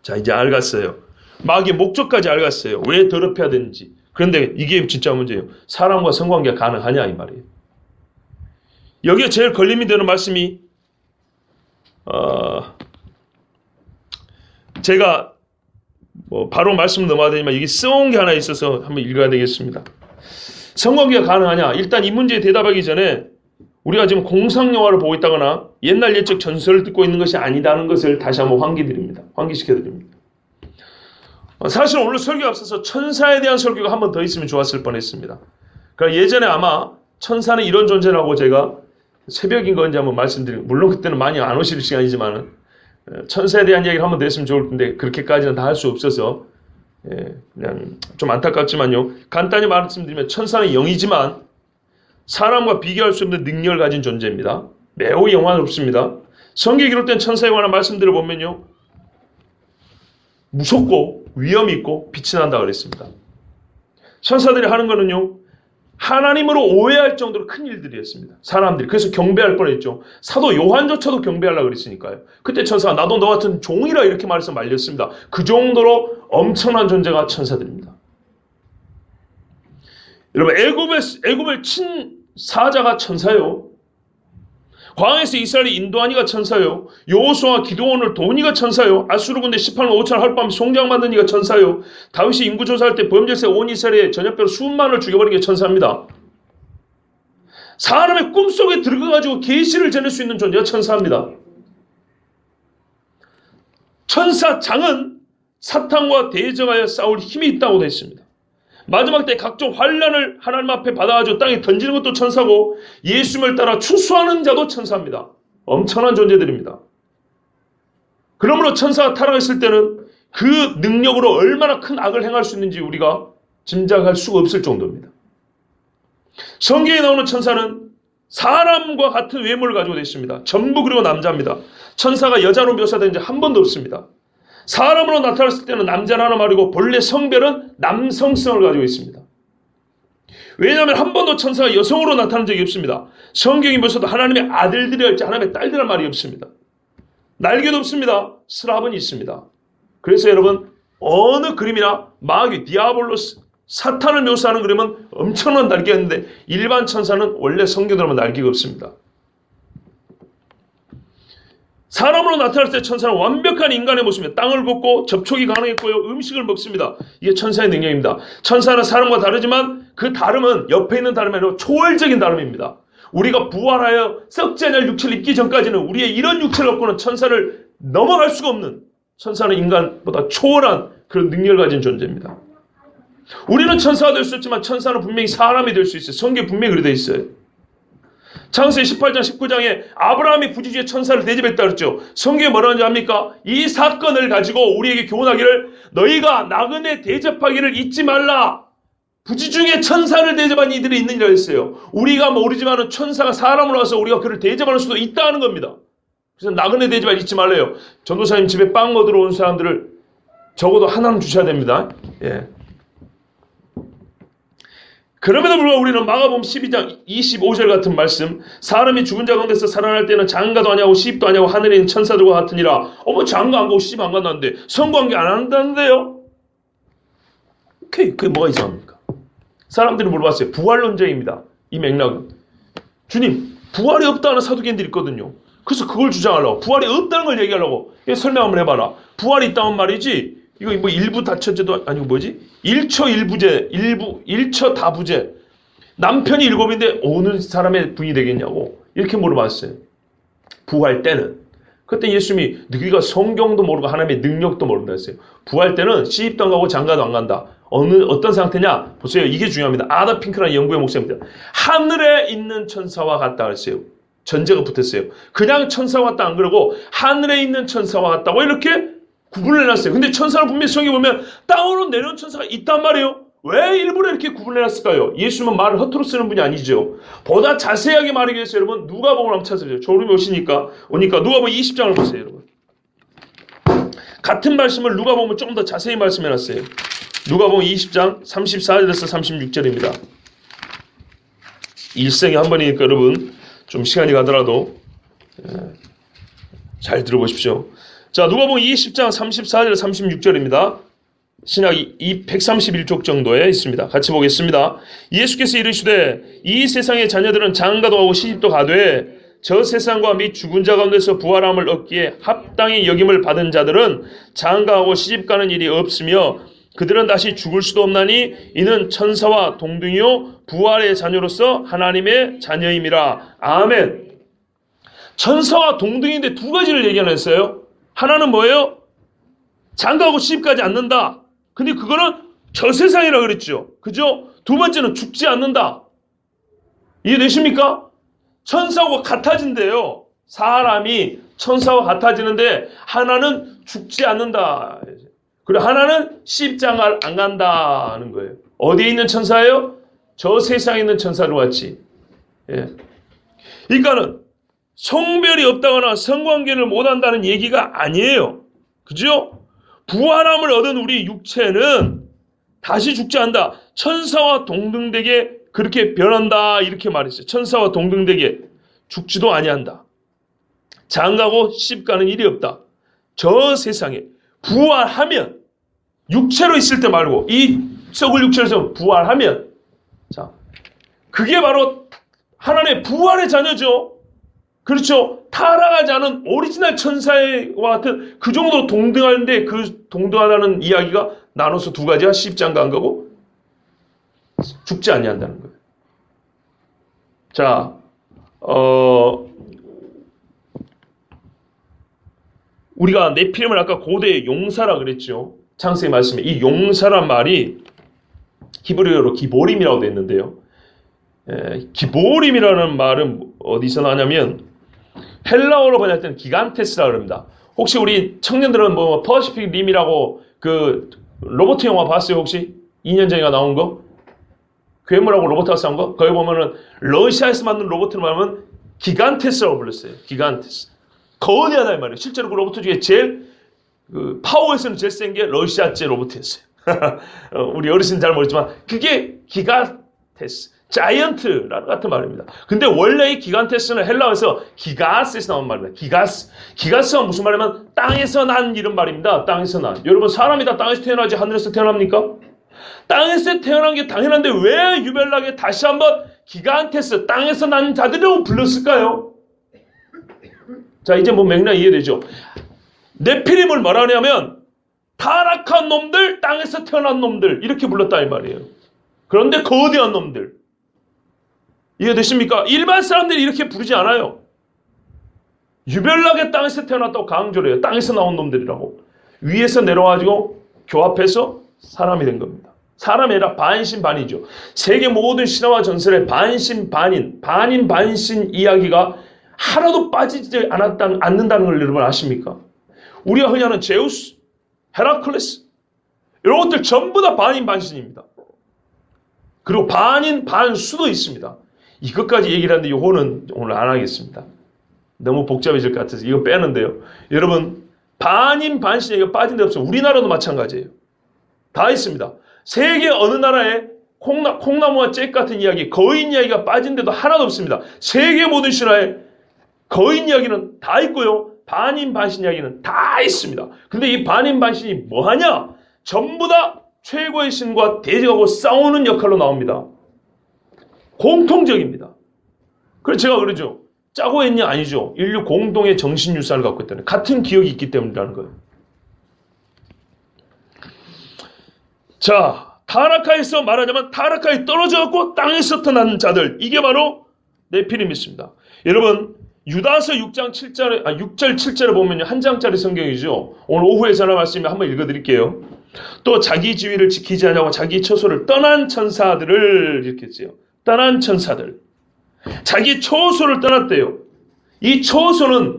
자, 이제 알겠어요. 마귀의 목적까지 알겠어요. 왜 더럽혀야 되는지. 그런데 이게 진짜 문제예요. 사람과 성관계가 가능하냐 이 말이에요. 여기에 제일 걸림이 되는 말씀이 제가 바로 말씀 넘어야 되지만 여기 써온 게 하나 있어서 한번 읽어야 되겠습니다. 성관계가 가능하냐? 일단 이 문제에 대답하기 전에 우리가 지금 공상영화를 보고 있다거나 옛날 옛적 전설을 듣고 있는 것이 아니다는 것을 다시 한번 환기시켜드립니다. 사실 오늘 설교에 앞서서 천사에 대한 설교가 한 번 더 있으면 좋았을 뻔했습니다. 그러니까 예전에 아마 천사는 이런 존재라고 제가 새벽인 건지 한번 말씀드리고, 물론 그때는 많이 안 오실 시간이지만은 천사에 대한 이야기를 한번 더 했으면 좋을 텐데 그렇게까지는 다 할 수 없어서 그냥 좀 안타깝지만요. 간단히 말씀드리면 천사는 영이지만 사람과 비교할 수 없는 능력을 가진 존재입니다. 매우 영화롭습니다. 성경에 기록된 천사에 관한 말씀들을 보면요. 무섭고 위험이 있고 빛이 난다 그랬습니다. 천사들이 하는 거는요. 하나님으로 오해할 정도로 큰 일들이었습니다. 사람들이. 그래서 경배할 뻔했죠. 사도 요한조차도 경배하려고 그랬으니까요. 그때 천사가 나도 너 같은 종이라 이렇게 말해서 말렸습니다. 그 정도로 엄청난 존재가 천사들입니다. 여러분 애굽을 친 사자가 천사요. 광야에서 이스라엘을 인도하니가 천사요. 여호수아와 기드온을 도우니가 천사요. 아수르 군대 18만 5천 하룻밤 송장 만든 이가 천사요. 다윗이 인구 조사할 때 범죄세 온 이스라엘의 전역배로 수만을 죽여버린 게 천사입니다. 사람의 꿈속에 들어가가지고 계시를 전할 수 있는 존재가 천사입니다. 천사장은 사탄과 대적하여 싸울 힘이 있다고 되어 있습니다. 마지막 때 각종 환난을 하나님 앞에 받아가지고 땅에 던지는 것도 천사고 예수님을 따라 추수하는 자도 천사입니다. 엄청난 존재들입니다. 그러므로 천사가 타락했을 때는 그 능력으로 얼마나 큰 악을 행할 수 있는지 우리가 짐작할 수가 없을 정도입니다. 성경에 나오는 천사는 사람과 같은 외모를 가지고 되어 있습니다. 전부 그리고 남자입니다. 천사가 여자로 묘사된 적 한 번도 없습니다. 사람으로 나타났을 때는 남자라는 말이고 본래 성별은 남성성을 가지고 있습니다. 왜냐하면 한 번도 천사가 여성으로 나타난 적이 없습니다. 성경이 보셔도 하나님의 아들들이 할지 하나님의 딸들이란 말이 없습니다. 날개도 없습니다. 스랍은 있습니다. 그래서 여러분 어느 그림이나 마귀, 디아볼로스, 사탄을 묘사하는 그림은 엄청난 날개가 있는데 일반 천사는 원래 성경대로 하면 날개가 없습니다. 사람으로 나타날 때 천사는 완벽한 인간의 모습입니다. 땅을 걷고 접촉이 가능했고요. 음식을 먹습니다. 이게 천사의 능력입니다. 천사는 사람과 다르지만 그 다름은 옆에 있는 다름이 아니라 초월적인 다름입니다. 우리가 부활하여 썩지 않을 육체를 입기 전까지는 우리의 이런 육체를 갖고는 천사를 넘어갈 수가 없는, 천사는 인간보다 초월한 그런 능력을 가진 존재입니다. 우리는 천사가 될 수 있지만 천사는 분명히 사람이 될 수 있어요. 성경에 분명히 그렇게 되어 있어요. 창세기 18장 19장에 아브라함이 부지주의 천사를 대접했다 그랬죠. 성경에 뭐라는지 압니까? 이 사건을 가지고 우리에게 교훈하기를 너희가 나그네 대접하기를 잊지 말라. 부지중에 천사를 대접한 이들이 있느니라 했어요. 우리가 모르지만 천사가 사람으로 와서 우리가 그를 대접할 수도 있다는 겁니다. 그래서 나그네 대접을 잊지 말래요. 전도사님 집에 빵 얻으러 온 사람들을 적어도 하나는 주셔야 됩니다. 예. 그럼에도 불구하고 우리는 마가복음 12장 25절 같은 말씀, 사람이 죽은 자 가운데서 살아날 때는 장가도 아니하고 시집도 아니하고 하늘에 있는 천사들과 같으니라. 장가 안 가고 시집 안 간다는데 성관계 안 한다는데요? 그게 뭐가 이상합니까? 사람들이 물어봤어요. 부활론자입니다. 이 맥락은. 주님, 부활이 없다는 사두개인들이 있거든요. 그래서 그걸 주장하려고, 부활이 없다는 걸 얘기하려고 설명 한번 해봐라. 부활이 있다면 말이지, 이거 뭐 일부 다처제도 아니고 뭐지? 일처일부제, 일처다부제. 남편이 7인데 어느 사람의 부인이 되겠냐고 이렇게 물어봤어요. 부활 때는. 그때 예수님이 너희가 성경도 모르고 하나님의 능력도 모른다 했어요. 부활 때는 시집도 안 가고 장가도 안 간다. 어떤 상태냐? 보세요. 이게 중요합니다. 아다 핑크라는 연구의 목사입니다. 하늘에 있는 천사와 같다 그랬어요. 전제가 붙었어요. 그냥 천사와 같다 안 그러고 하늘에 있는 천사와 같다고 이렇게 구분을 해놨어요. 근데 천사를 분명히 성경에 보면 땅으로 내려온 천사가 있단 말이에요. 왜 일부러 이렇게 구분해놨을까요? 예수님은 말을 허투루 쓰는 분이 아니죠. 보다 자세하게 말하기 위해서 여러분 누가복음을 한번 찾으세요. 졸음이 오니까 누가복음 20장을 보세요. 여러분. 같은 말씀을 누가복음은 조금 더 자세히 말씀해놨어요. 누가복음 20장 34절에서 36절입니다. 일생에 한 번이니까 여러분 좀 시간이 가더라도 잘 들어보십시오. 자, 누가복음 20장 34절 36절입니다. 신약 131쪽 정도에 있습니다. 같이 보겠습니다. 예수께서 이르시되 이 세상의 자녀들은 장가도 가고 시집도 가되 저 세상과 및 죽은 자 가운데서 부활함을 얻기에 합당히 여김을 받은 자들은 장가가고 시집가는 일이 없으며 그들은 다시 죽을 수도 없나니 이는 천사와 동등이요 부활의 자녀로서 하나님의 자녀임이라. 아멘. 천사와 동등인데 두 가지를 얘기하셨어요. 하나는 뭐예요? 장가가고 시집가지 않는다. 근데 그거는 저 세상이라 그랬죠. 그죠? 두 번째는 죽지 않는다. 이해되십니까? 천사와 같아진대요. 사람이 천사와 같아지는데 하나는 죽지 않는다. 그리고 하나는 시집장을 안 간다는 거예요. 어디에 있는 천사예요? 저 세상에 있는 천사로 같이. 예. 그러니까는 성별이 없다거나 성관계를 못한다는 얘기가 아니에요. 그죠? 부활함을 얻은 우리 육체는 다시 죽지 않는다. 천사와 동등되게 그렇게 변한다. 이렇게 말했어요. 천사와 동등되게 죽지도 아니한다. 장가고 시집가는 일이 없다. 저 세상에 부활하면 육체로 있을 때 말고 이 썩을 육체에서 부활하면 자 그게 바로 하나님의 부활의 자녀죠. 그렇죠. 타락하지 않은 오리지널 천사와 같은 그 정도로 동등한데 그 동등하다는 이야기가 나눠서 두 가지야. 시집장가 안 가고 죽지 않냐는 거예요. 자, 우리가 네피림을 아까 고대의 용사라 그랬죠. 창세기 말씀에 이 용사란 말이 히브리어로 기보림이라고 되어 있는데요. 기보림이라는 말은 어디서 나냐면 헬라어로 번역할 때는 기간테스라고 합니다. 혹시 우리 청년들은 뭐 퍼시픽 림이라고 그 로봇 영화 봤어요? 혹시 2년 전에 나온 거? 괴물하고 로봇하고 싸운 거? 거기 보면은 러시아에서 만든 로봇을 말하면 기간테스라고 불렀어요. 기간테스. 거대하다 이 말이에요. 실제로 그 로봇 중에 제일 그 파워에서는 제일 센 게 러시아제 로봇이었어요. 우리 어르신 잘 모르지만 그게 기간테스. 자이언트라는 같은 말입니다. 근데 원래 이 기간테스는 헬라어에서 기가스에서 나온 말입니다. 기가스. 기가스가 무슨 말이냐면 땅에서 난 이런 말입니다. 땅에서 난. 여러분 사람이 다 땅에서 태어나지 하늘에서 태어납니까? 땅에서 태어난 게 당연한데 왜 유별나게 다시 한번 기간테스 땅에서 난 자들이라고 불렀을까요? 자 이제 뭐 맥락 이해되죠? 네피림을 뭐라 하냐면 타락한 놈들, 땅에서 태어난 놈들 이렇게 불렀다 이 말이에요. 그런데 거대한 놈들. 이해되십니까? 일반 사람들이 이렇게 부르지 않아요. 유별나게 땅에서 태어났다고 강조를 해요. 땅에서 나온 놈들이라고. 위에서 내려와가지고 교합해서 사람이 된 겁니다. 사람이 아니라 반신반이죠. 세계 모든 신화와 전설에 반신반인, 반인 반신 이야기가 하나도 빠지지 않는다는 걸 여러분 아십니까? 우리가 흔히 하는 제우스, 헤라클레스 이런 것들 전부 다 반인 반신입니다. 그리고 반인 반수도 있습니다. 이것까지 얘기를 하는데 이거는 오늘 안 하겠습니다. 너무 복잡해질 것 같아서 이거 빼는데요. 여러분 반인 반신 얘기가 빠진 데 없어요. 우리나라도 마찬가지예요. 다 있습니다. 세계 어느 나라에 콩나무와 잭 같은 이야기, 거인 이야기가 빠진 데도 하나도 없습니다. 세계 모든 신화에 거인 이야기는 다 있고요. 반인 반신 이야기는 다 있습니다. 근데 이 반인 반신이 뭐하냐? 전부 다 최고의 신과 대적하고 싸우는 역할로 나옵니다. 공통적입니다. 그래서 제가 그러죠. 짜고 했냐? 아니죠. 인류 공동의 정신유산을 갖고 있다는 같은 기억이 있기 때문이라는 거예요. 자, 타락하에서 말하자면 타락하에 떨어져갖고 땅에서 태어난 자들 이게 바로 네피림이었습니다. 여러분 유다서 6장 7절에 6절 7절에 보면요 한 장짜리 성경이죠. 오늘 오후에 전화 말씀에 한번 읽어드릴게요. 또 자기 지위를 지키지 않냐고 자기 처소를 떠난 천사들을 이렇게 했어요. 떠난 천사들. 자기 처소를 떠났대요. 이 처소는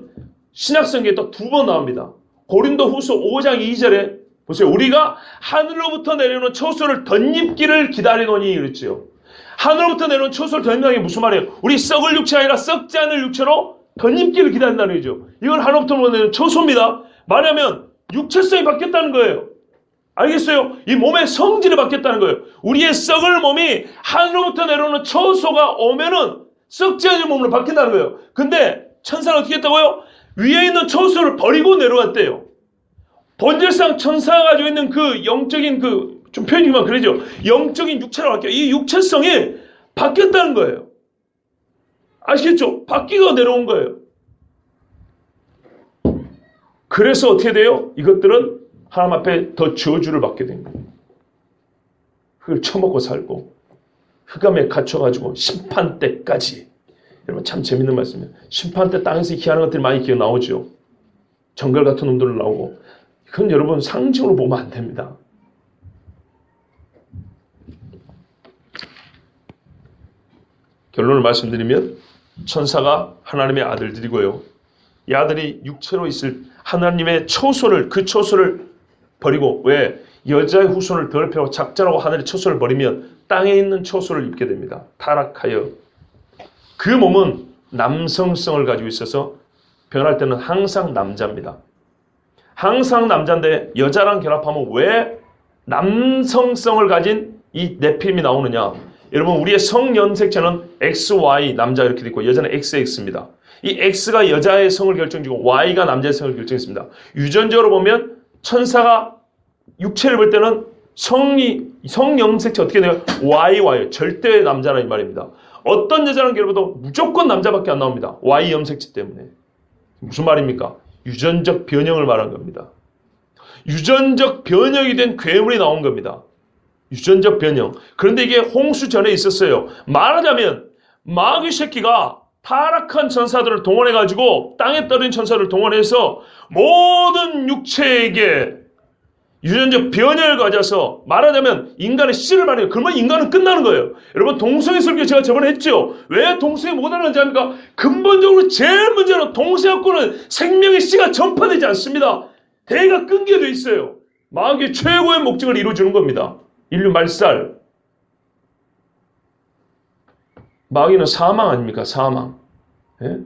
신약성경에 또 두 번 나옵니다. 고린도후서 5장 2절에 보세요. 우리가 하늘로부터 내려오는 처소를 덧입기를 기다리노니 그랬죠. 하늘로부터 내려오는 처소를 덧입는 게 무슨 말이에요? 우리 썩을 육체가 아니라 썩지 않을 육체로 덧입기를 기다린다는 거죠. 이건 하늘로부터 내려오는 처소입니다. 말하면 육체성이 바뀌었다는 거예요. 알겠어요? 이 몸의 성질이 바뀌었다는 거예요. 우리의 썩을 몸이 하늘로부터 내려오는 처소가 오면은 썩지 않은 몸으로 바뀐다는 거예요. 근데 천사는 어떻게 했다고요? 위에 있는 처소를 버리고 내려왔대요. 본질상 천사가 가지고 있는 그 영적인 좀 표현이지만 그러죠. 영적인 육체로 바뀌어요. 이 육체성이 바뀌었다는 거예요. 아시겠죠? 바뀌고 내려온 거예요. 그래서 어떻게 돼요? 이것들은 하나님 앞에 더 저주를 받게 된 거예요. 흙을 처먹고 살고 흑암에 갇혀가지고 심판 때까지. 여러분 참 재밌는 말씀이에요. 심판 때 땅에서 희한한 것들이 많이 기어 나오죠. 정글 같은 놈들 나오고. 그건 여러분 상징으로 보면 안 됩니다. 결론을 말씀드리면 천사가 하나님의 아들들이고요. 이 아들이 육체로 있을 하나님의 처소를 그 처소를 버리고 왜? 여자의 후손을 더럽히고 작자라고 하늘의 처소를 버리면 땅에 있는 처소를 입게 됩니다. 타락하여 그 몸은 남성성을 가지고 있어서 변할 때는 항상 남자입니다. 항상 남자인데 여자랑 결합하면 왜 남성성을 가진 이 네필임이 나오느냐? 여러분 우리의 성연색체는 XY 남자 이렇게 돼 있고 여자는 XX입니다. 이 X가 여자의 성을 결정지고 Y가 남자의 성을 결정했습니다. 유전적으로 보면 천사가 육체를 볼 때는 성연색체 어떻게 돼요? YY 절대 남자라는 말입니다. 어떤 여자랑 결합해도 무조건 남자밖에 안 나옵니다. Y 염색체 때문에. 무슨 말입니까? 유전적 변형을 말한 겁니다. 유전적 변형이 된 괴물이 나온 겁니다. 유전적 변형. 그런데 이게 홍수 전에 있었어요. 말하자면 마귀 새끼가 타락한 천사들을 동원해가지고 땅에 떨어진 천사들을 동원해서 모든 육체에게 유전적 변형을 가져서 말하자면 인간의 씨를 말해요. 그러면 인간은 끝나는 거예요. 여러분 동성애 설교 제가 저번에 했죠. 왜 동성애 못하는지 압니까? 근본적으로 제일 문제는 동성애 갖고는 생명의 씨가 전파되지 않습니다. 대가 끊겨져 있어요. 마귀의 최고의 목적을 이루어주는 겁니다. 인류 말살. 마귀는 사망 아닙니까? 사망. 예?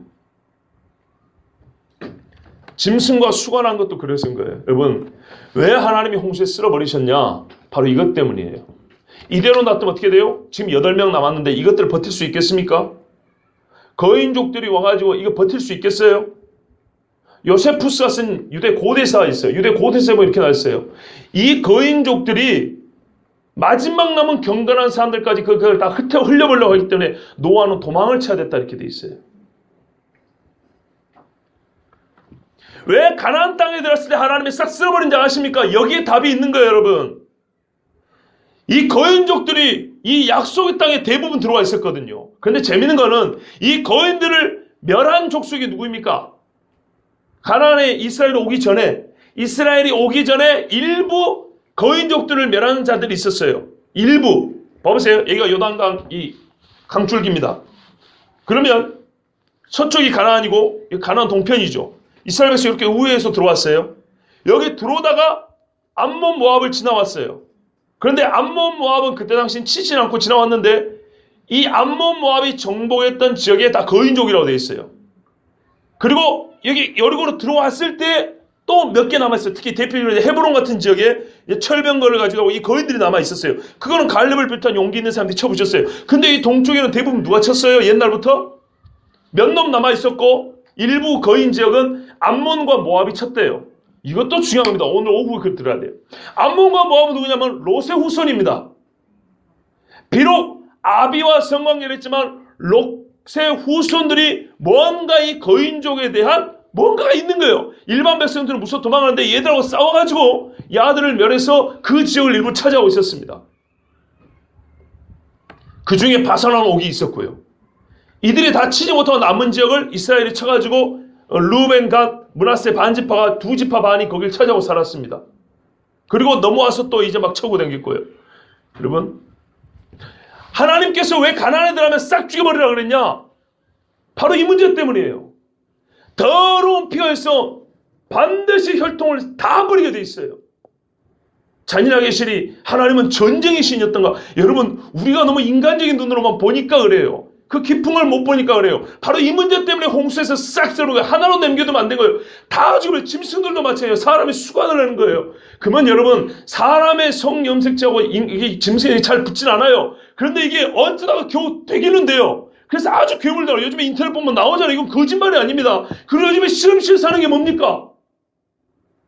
짐승과 수관한 것도 그래서인 거예요. 여러분 왜 하나님이 홍수에 쓸어버리셨냐? 바로 이것 때문이에요. 이대로 놔두면 어떻게 돼요? 지금 8명 남았는데 이것들을 버틸 수 있겠습니까? 거인족들이 와가지고 이거 버틸 수 있겠어요? 요세푸스가 쓴 유대 고대사가 있어요. 유대 고대사에 보면 이렇게 나왔어요. 이 거인족들이 마지막 남은 경건한 사람들까지 그걸 다 흘려보려고 하기 때문에 노아는 도망을 쳐야 됐다 이렇게 돼 있어요. 왜 가나안 땅에 들었을 때 하나님이 싹 쓸어버린지 아십니까? 여기에 답이 있는 거예요, 여러분. 이 거인족들이 이 약속의 땅에 대부분 들어와 있었거든요. 그런데 재밌는 거는 이 거인들을 멸한 족속이 누구입니까? 가나안에 이스라엘이 오기 전에 일부 거인족들을 멸하는 자들이 있었어요. 일부. 봐보세요. 여기가 요단강 이 강줄기입니다. 그러면 서쪽이 가나안이고 가나안 동편이죠. 이스라엘 백성이 이렇게 우회해서 들어왔어요. 여기 들어오다가 암몬 모압을 지나왔어요. 그런데 암몬 모압은 그때 당시엔 치진 않고 지나왔는데 이 암몬 모압이 정복했던 지역에 다 거인족이라고 되어 있어요. 그리고 여기 여리고로 들어왔을 때 또 몇 개 남아있어요. 특히 대표적으로 헤브론 같은 지역에 철병거를 가지고 이 거인들이 남아있었어요. 그거는 갈렙을 비롯한 용기 있는 사람들이 쳐부셨어요. 근데 이 동쪽에는 대부분 누가 쳤어요? 옛날부터? 몇 놈 남아있었고 일부 거인 지역은 암몬과 모압이 쳤대요. 이것도 중요한 겁니다. 오늘 오후에 그걸 들어야 돼요. 암몬과 모압은 누구냐면 롯의 후손입니다. 비록 아비와 성관계했지만 롯의 후손들이 뭔가 이 거인족에 대한 뭔가가 있는 거예요. 일반 백성들은 무서워 도망가는데 얘들하고 싸워가지고 이 아들을 멸해서 그 지역을 일부 차지하고 있었습니다. 그 중에 바산왕 옥이 있었고요. 이들이 다 치지 못하고 남은 지역을 이스라엘이 쳐가지고 루벤, 갓, 므낫세 반지파가 두 지파 반이 거길 차지하고 살았습니다. 그리고 넘어와서 또 이제 막 쳐고 댕겼고요. 여러분 하나님께서 왜 가나안 애들 하면 싹 죽여버리라 그랬냐? 바로 이 문제 때문이에요. 더러운 피가 있어 반드시 혈통을 다 버리게 돼 있어요. 잔인하게 시리 하나님은 전쟁의 신이었던가? 여러분 우리가 너무 인간적인 눈으로만 보니까 그래요. 그 기풍을 못 보니까 그래요. 바로 이 문제 때문에 홍수에서 싹 썰은 거예요. 하나로 남겨두면 안 된 거예요. 다 지금 짐승들도 마찬가지예요. 사람이 수관을 하는 거예요. 그러면 여러분, 사람의 성염색체하고 이게 짐승이 잘 붙진 않아요. 그런데 이게 얹다가 겨우 되기는 돼요. 그래서 아주 괴물들, 요즘에 인터넷 보면 나오잖아요. 이건 거짓말이 아닙니다. 그리고 요즘에 실험실 사는 게 뭡니까?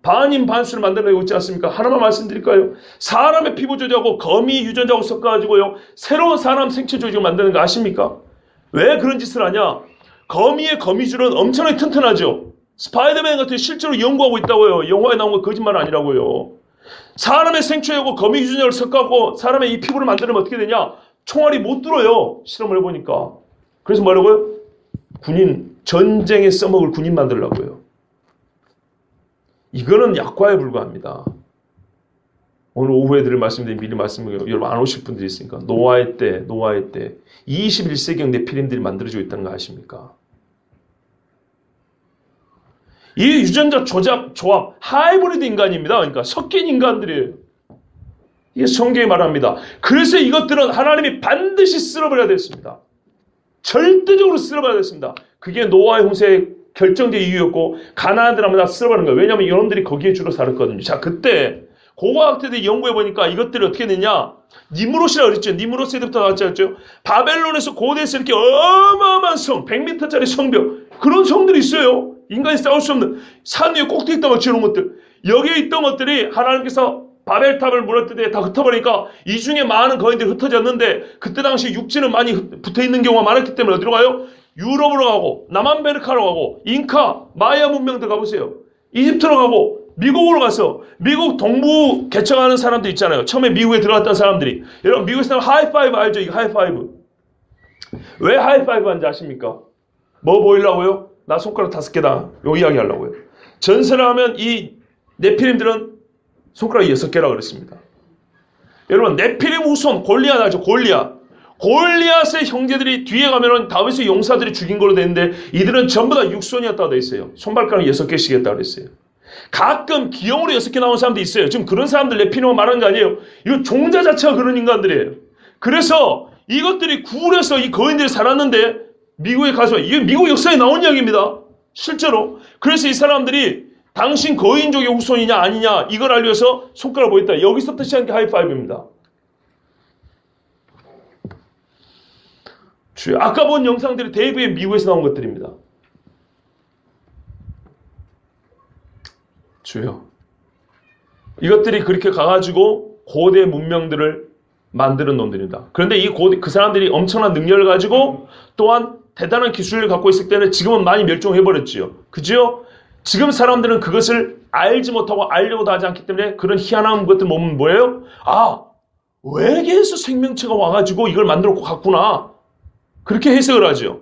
반인 반수를 만들어내고 있지 않습니까? 하나만 말씀드릴까요? 사람의 피부 조작하고 거미 유전자하고 섞어가지고요, 새로운 사람 생체 조직을 만드는 거 아십니까? 왜 그런 짓을 하냐? 거미의 거미줄은 엄청나게 튼튼하죠. 스파이더맨 같은 실제로 연구하고 있다고요. 영화에 나온 거 거짓말 아니라고요. 사람의 생체하고 거미 유전자를 섞어갖고 사람의 이 피부를 만들면 어떻게 되냐? 총알이 못 들어요. 실험을 해보니까. 그래서 뭐라고요? 군인, 전쟁에 써먹을 군인 만들려고요. 이거는 약과에 불과합니다. 오늘 오후에 드릴 말씀인데 미리 말씀드려요. 여러분 안 오실 분들이 있으니까. 노아의 때 21세기형 네피림들이 만들어지고 있다는 거 아십니까? 이 유전자 조합, 하이브리드 인간입니다. 그러니까 섞인 인간들이에요. 이게 성경이 말합니다. 그래서 이것들은 하나님이 반드시 쓸어버려야 됐습니다. 절대적으로 쓸어버려야 됐습니다. 그게 노아의 홍수의 결정적 이유였고, 가나안들 한번 다 쓸어버린 거예요. 왜냐하면 이놈들이 거기에 주로 살았거든요. 자, 그때 고고학자들이 연구해보니까 이것들이 어떻게 됐냐? 니무롯이라고 그랬죠. 니무롯 세대부터 나왔지 않죠? 바벨론에서 고대에서 이렇게 어마어마한 성, 100m짜리 성벽, 그런 성들이 있어요. 인간이 싸울 수 없는 산 위에 꼭대기 있다고 지어놓은 것들. 여기에 있던 것들이 하나님께서 바벨탑을 무너뜨릴 때 다 흩어버리니까 이 중에 많은 거인들이 흩어졌는데, 그때 당시 육지는 많이 붙어있는 경우가 많았기 때문에 어디로 가요? 유럽으로 가고, 남아메리카로 가고, 잉카, 마야 문명들 가보세요. 이집트로 가고, 미국으로 가서, 미국 동부 개척하는 사람들 있잖아요. 처음에 미국에 들어갔던 사람들이. 여러분, 미국에서 하이파이브 알죠? 이거 하이파이브. 왜 하이파이브 하는지 아십니까? 뭐 보이려고요? 나 손가락 5개다. 요 이야기 하려고요. 전세를 하면 이 네피림들은 손가락 6개라고 그랬습니다. 여러분, 네피림 후손, 골리앗 알죠? 골리앗의 형제들이 뒤에 가면은 다윗의 용사들이 죽인 걸로 되는데, 이들은 전부 다 육손이었다고 돼 있어요. 손발가락 6개씩 했다고 그랬어요. 가끔 기형으로 6개 나온 사람도 있어요. 지금 그런 사람들 네피림을 말하는 거 아니에요. 이거 종자 자체가 그런 인간들이에요. 그래서 이것들이 굴에서 이 거인들이 살았는데, 미국에 가서, 이게 미국 역사에 나온 이야기입니다. 실제로. 그래서 이 사람들이 당신 거인족의 후손이냐 아니냐 이걸 알기 위해서 손가락을 보였다. 여기서부터 시작한 게 하이파이브입니다. 주여, 아까 본 영상들이 대부분 미국에서 나온 것들입니다. 주여, 이것들이 그렇게 가가지고 고대 문명들을 만드는 놈들입니다. 그런데 그 사람들이 엄청난 능력을 가지고 또한 대단한 기술을 갖고 있을 때는 지금은 많이 멸종해버렸지요. 그죠? 지금 사람들은 그것을 알지 못하고 알려고도 하지 않기 때문에 그런 희한한 것들 보면 뭐예요? 아, 외계에서 생명체가 와가지고 이걸 만들었고 갔구나. 그렇게 해석을 하죠.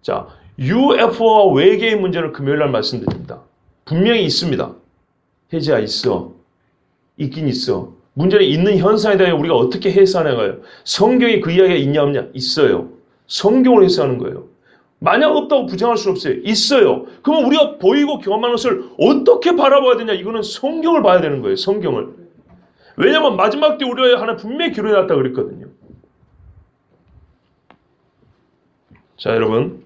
자, UFO와 외계의 문제를 금요일날 말씀드립니다. 분명히 있습니다. 혜지야, 있어. 있긴 있어. 문제는 있는 현상에 대해 우리가 어떻게 해석하는 성경에 그 이야기가 있냐 없냐? 있어요. 성경을 해석하는 거예요. 만약 없다고 부정할 수 없어요. 있어요. 그러면 우리가 보이고 경험하는 것을 어떻게 바라봐야 되냐? 이거는 성경을 봐야 되는 거예요. 성경을. 왜냐하면 마지막 때 우리가 하나 분명히 기록해놨다고 그랬거든요. 자, 여러분.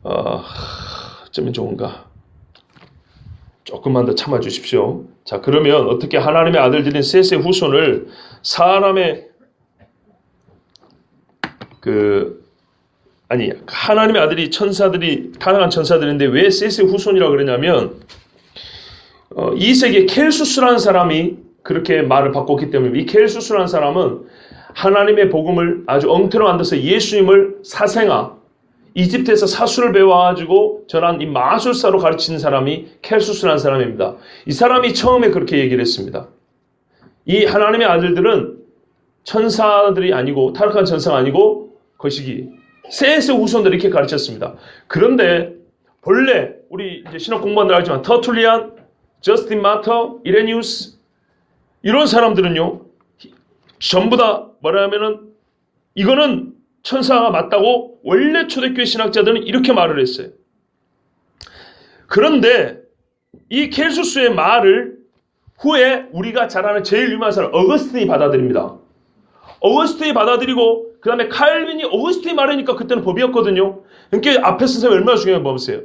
어쩌면 좋은가? 조금만 더 참아주십시오. 자, 그러면 어떻게 하나님의 아들들인 셋의 후손을 사람의 하나님의 아들이 천사들이, 가난한 천사들인데 왜 셋의 후손이라고 그러냐면, 2세기에 켈수스라는 사람이 그렇게 말을 바꿨기 때문에, 이 켈수스라는 사람은 하나님의 복음을 아주 엉터로 만들어서 예수님을 사생아, 이집트에서 사수를 배워가지고 전한 이 마술사로 가르치는 사람이 켈수스라는 사람입니다. 이 사람이 처음에 그렇게 얘기를 했습니다. 이 하나님의 아들들은 천사들이 아니고, 타락한 천사가 아니고 거시기, 셋의 후손들 이렇게 가르쳤습니다. 그런데 본래 우리 이제 신학 공부한들 알지만 터툴리안, 저스틴 마터, 이레니우스 이런 사람들은요, 전부 다 뭐라면은 이거는 천사가 맞다고 원래 초대교회 신학자들은 이렇게 말을 했어요. 그런데 이 켈수스의 말을 후에 우리가 잘 아는 제일 유명한 사람 어거스틴이 받아들입니다. 어거스틴이 받아들이고 그 다음에 칼빈이 어거스틴이 말하니까 그때는 법이었거든요. 그러니까 앞에 쓴 사람이 얼마나 중요한 보세요.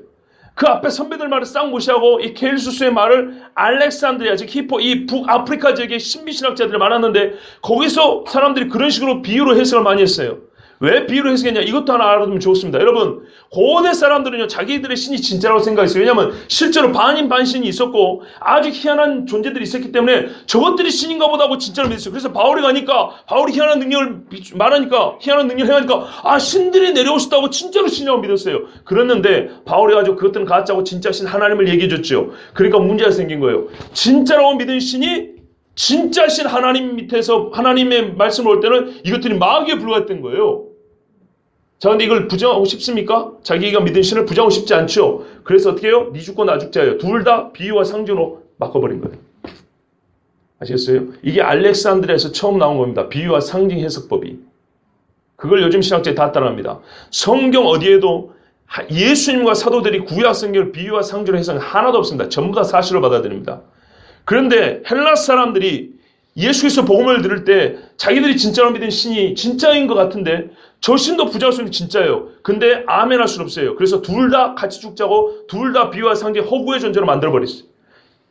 그 앞에 선배들 말을 싹 무시하고 이 켈수스의 말을 알렉산드리아, 즉 히포, 이 북아프리카 지역의 신비신학자들이 많았는데 거기서 사람들이 그런 식으로 비유로 해석을 많이 했어요. 왜 비유로 해석했냐? 이것도 하나 알아두면 좋습니다. 여러분, 고대 사람들은요, 자기들의 신이 진짜라고 생각했어요. 왜냐하면 실제로 반인 반신이 있었고 아주 희한한 존재들이 있었기 때문에 저것들이 신인가 보다 하고 진짜로 믿었어요. 그래서 바울이 가니까, 바울이 희한한 능력을 말하니까, 희한한 능력을 행하니까 아, 신들이 내려오셨다고 진짜로 신이라고 믿었어요. 그랬는데 바울이 가지고 그것들은 가짜고 진짜 신 하나님을 얘기해줬죠. 그러니까 문제가 생긴 거예요. 진짜라고 믿은 신이 진짜 신 하나님 밑에서 하나님의 말씀을 올 때는 이것들이 마귀에 불과했던 거예요. 자, 근데 이걸 부정하고 싶습니까? 자기가 믿은 신을 부정하고 싶지 않죠. 그래서 어떻게 해요? 네 죽고 나 죽자예요. 둘 다 비유와 상징으로 바꿔버린 거예요. 아시겠어요? 이게 알렉산드리아에서 처음 나온 겁니다. 비유와 상징 해석법이. 그걸 요즘 신학자들이 다 따라합니다. 성경 어디에도 예수님과 사도들이 구약 성경을 비유와 상징으로 해석은 하나도 없습니다. 전부 다 사실로 받아들입니다. 그런데 헬라 사람들이 예수 그리스도 복음을 들을 때 자기들이 진짜로 믿은 신이 진짜인 것 같은데 저 신도 부정할 수 있는 진짜예요. 근데 아멘 할 수는 없어요. 그래서 둘 다 같이 죽자고 둘 다 비유와 상징 허구의 존재로 만들어버렸어요.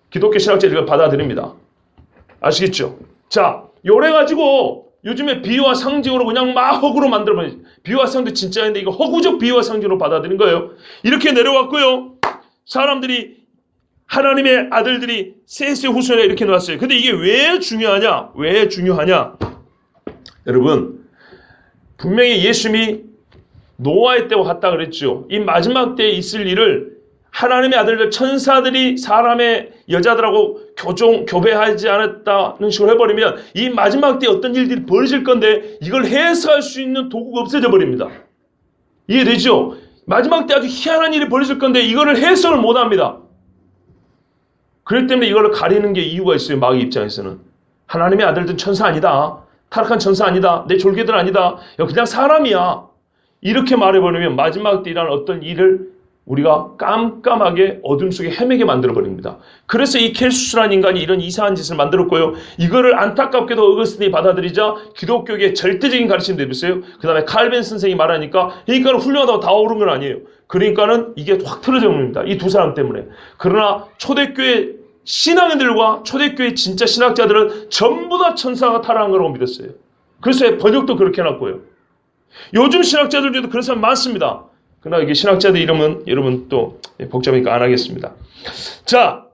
기독교 신학자들이 이걸 받아들입니다. 아시겠죠? 자, 요래 가지고 요즘에 비유와 상징으로 그냥 막 허구로 만들어버렸어요. 비유와 상징도 진짜인데 이거 허구적 비유와 상징으로 받아들인 거예요. 이렇게 내려왔고요. 사람들이 하나님의 아들들이 셋의 후손이라 이렇게 놓았어요. 근데 이게 왜 중요하냐? 왜 중요하냐? 여러분, 분명히 예수님이 노아의 때와 같다 그랬죠. 이 마지막 때에 있을 일을 하나님의 아들들 천사들이 사람의 여자들하고 교배하지 않았다는 식으로 해버리면 이 마지막 때에 어떤 일들이 벌어질 건데 이걸 해석할 수 있는 도구가 없어져 버립니다. 이해되죠? 마지막 때 아주 희한한 일이 벌어질 건데 이거를 해석을 못합니다. 그렇기 때문에 이걸 가리는 게 이유가 있어요. 마귀 입장에서는. 하나님의 아들들은 천사 아니다. 타락한 천사 아니다. 내 졸개들 아니다. 그냥 사람이야. 이렇게 말해버리면 마지막 때 일어날 어떤 일을 우리가 깜깜하게 어둠 속에 헤매게 만들어버립니다. 그래서 이 켈수스라는 인간이 이런 이상한 짓을 만들었고요. 이거를 안타깝게도 어거스틴이 받아들이자 기독교의 절대적인 가르침이 되었어요. 그 다음에 칼빈 선생이 말하니까 그러니까는 훌륭하다고 다 오른 건 아니에요. 그러니까는 이게 확 틀어져 버립니다. 이 두 사람 때문에. 그러나 초대교회 신앙인들과 초대교회 진짜 신학자들은 전부 다 천사가 타락한 거라고 믿었어요. 그래서 번역도 그렇게 해놨고요. 요즘 신학자들 중에도 그런 사람 많습니다. 그러나 이게 신학자들 이름은 여러분 또 복잡하니까 안 하겠습니다. 자,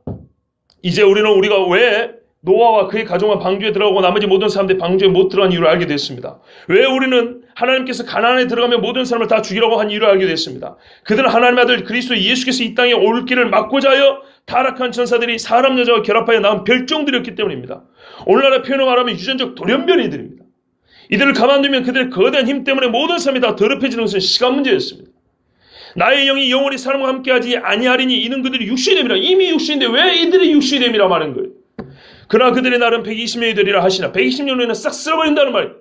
이제 우리가 왜 노아와 그의 가족만 방주에 들어가고 나머지 모든 사람들이 방주에 못 들어간 이유를 알게 됐습니다. 왜 우리는 하나님께서 가나안에 들어가면 모든 사람을 다 죽이라고 한 이유를 알게 됐습니다. 그들은 하나님의 아들 그리스도 예수께서 이 땅에 올 길을 막고자 하여 타락한 천사들이 사람 여자와 결합하여 낳은 별종들이었기 때문입니다. 오늘날의 표현으로 말하면 유전적 돌연변이들입니다. 이들을 가만두면 그들의 거대한 힘 때문에 모든 사람이 다 더럽혀지는 것은 시간 문제였습니다. 나의 영이 영원히 사람과 함께하지 아니하리니 이는 그들이 육신이 됨이라. 이미 육신인데 왜 이들이 육신이 됨이라 말하는 거예요. 그러나 그들의 날은 120년이 되리라 하시나 120년 후에는 싹 쓸어버린다는 말이에요.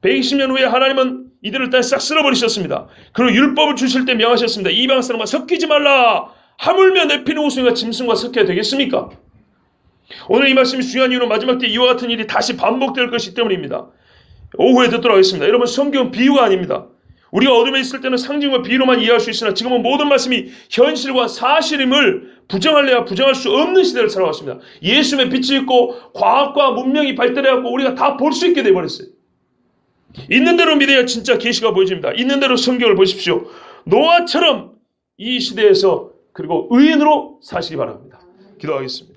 120년 후에 하나님은 이들을 다 싹 쓸어버리셨습니다. 그리고 율법을 주실 때 명하셨습니다. 이방 사람과 섞이지 말라. 하물며 내 피는 우승과 짐승과 섞여야 되겠습니까? 오늘 이 말씀이 중요한 이유는 마지막 때 이와 같은 일이 다시 반복될 것이기 때문입니다. 오후에 듣도록 하겠습니다. 여러분, 성경은 비유가 아닙니다. 우리가 어둠에 있을 때는 상징과 비유로만 이해할 수 있으나 지금은 모든 말씀이 현실과 사실임을 부정할래야 부정할 수 없는 시대를 살아왔습니다. 예수님의 빛이 있고 과학과 문명이 발달해갖고 우리가 다 볼 수 있게 돼버렸어요. 있는 대로 믿어야 진짜 계시가 보여집니다. 있는 대로 성경을 보십시오. 노아처럼 이 시대에서 그리고 의인으로 사시기 바랍니다. 기도하겠습니다.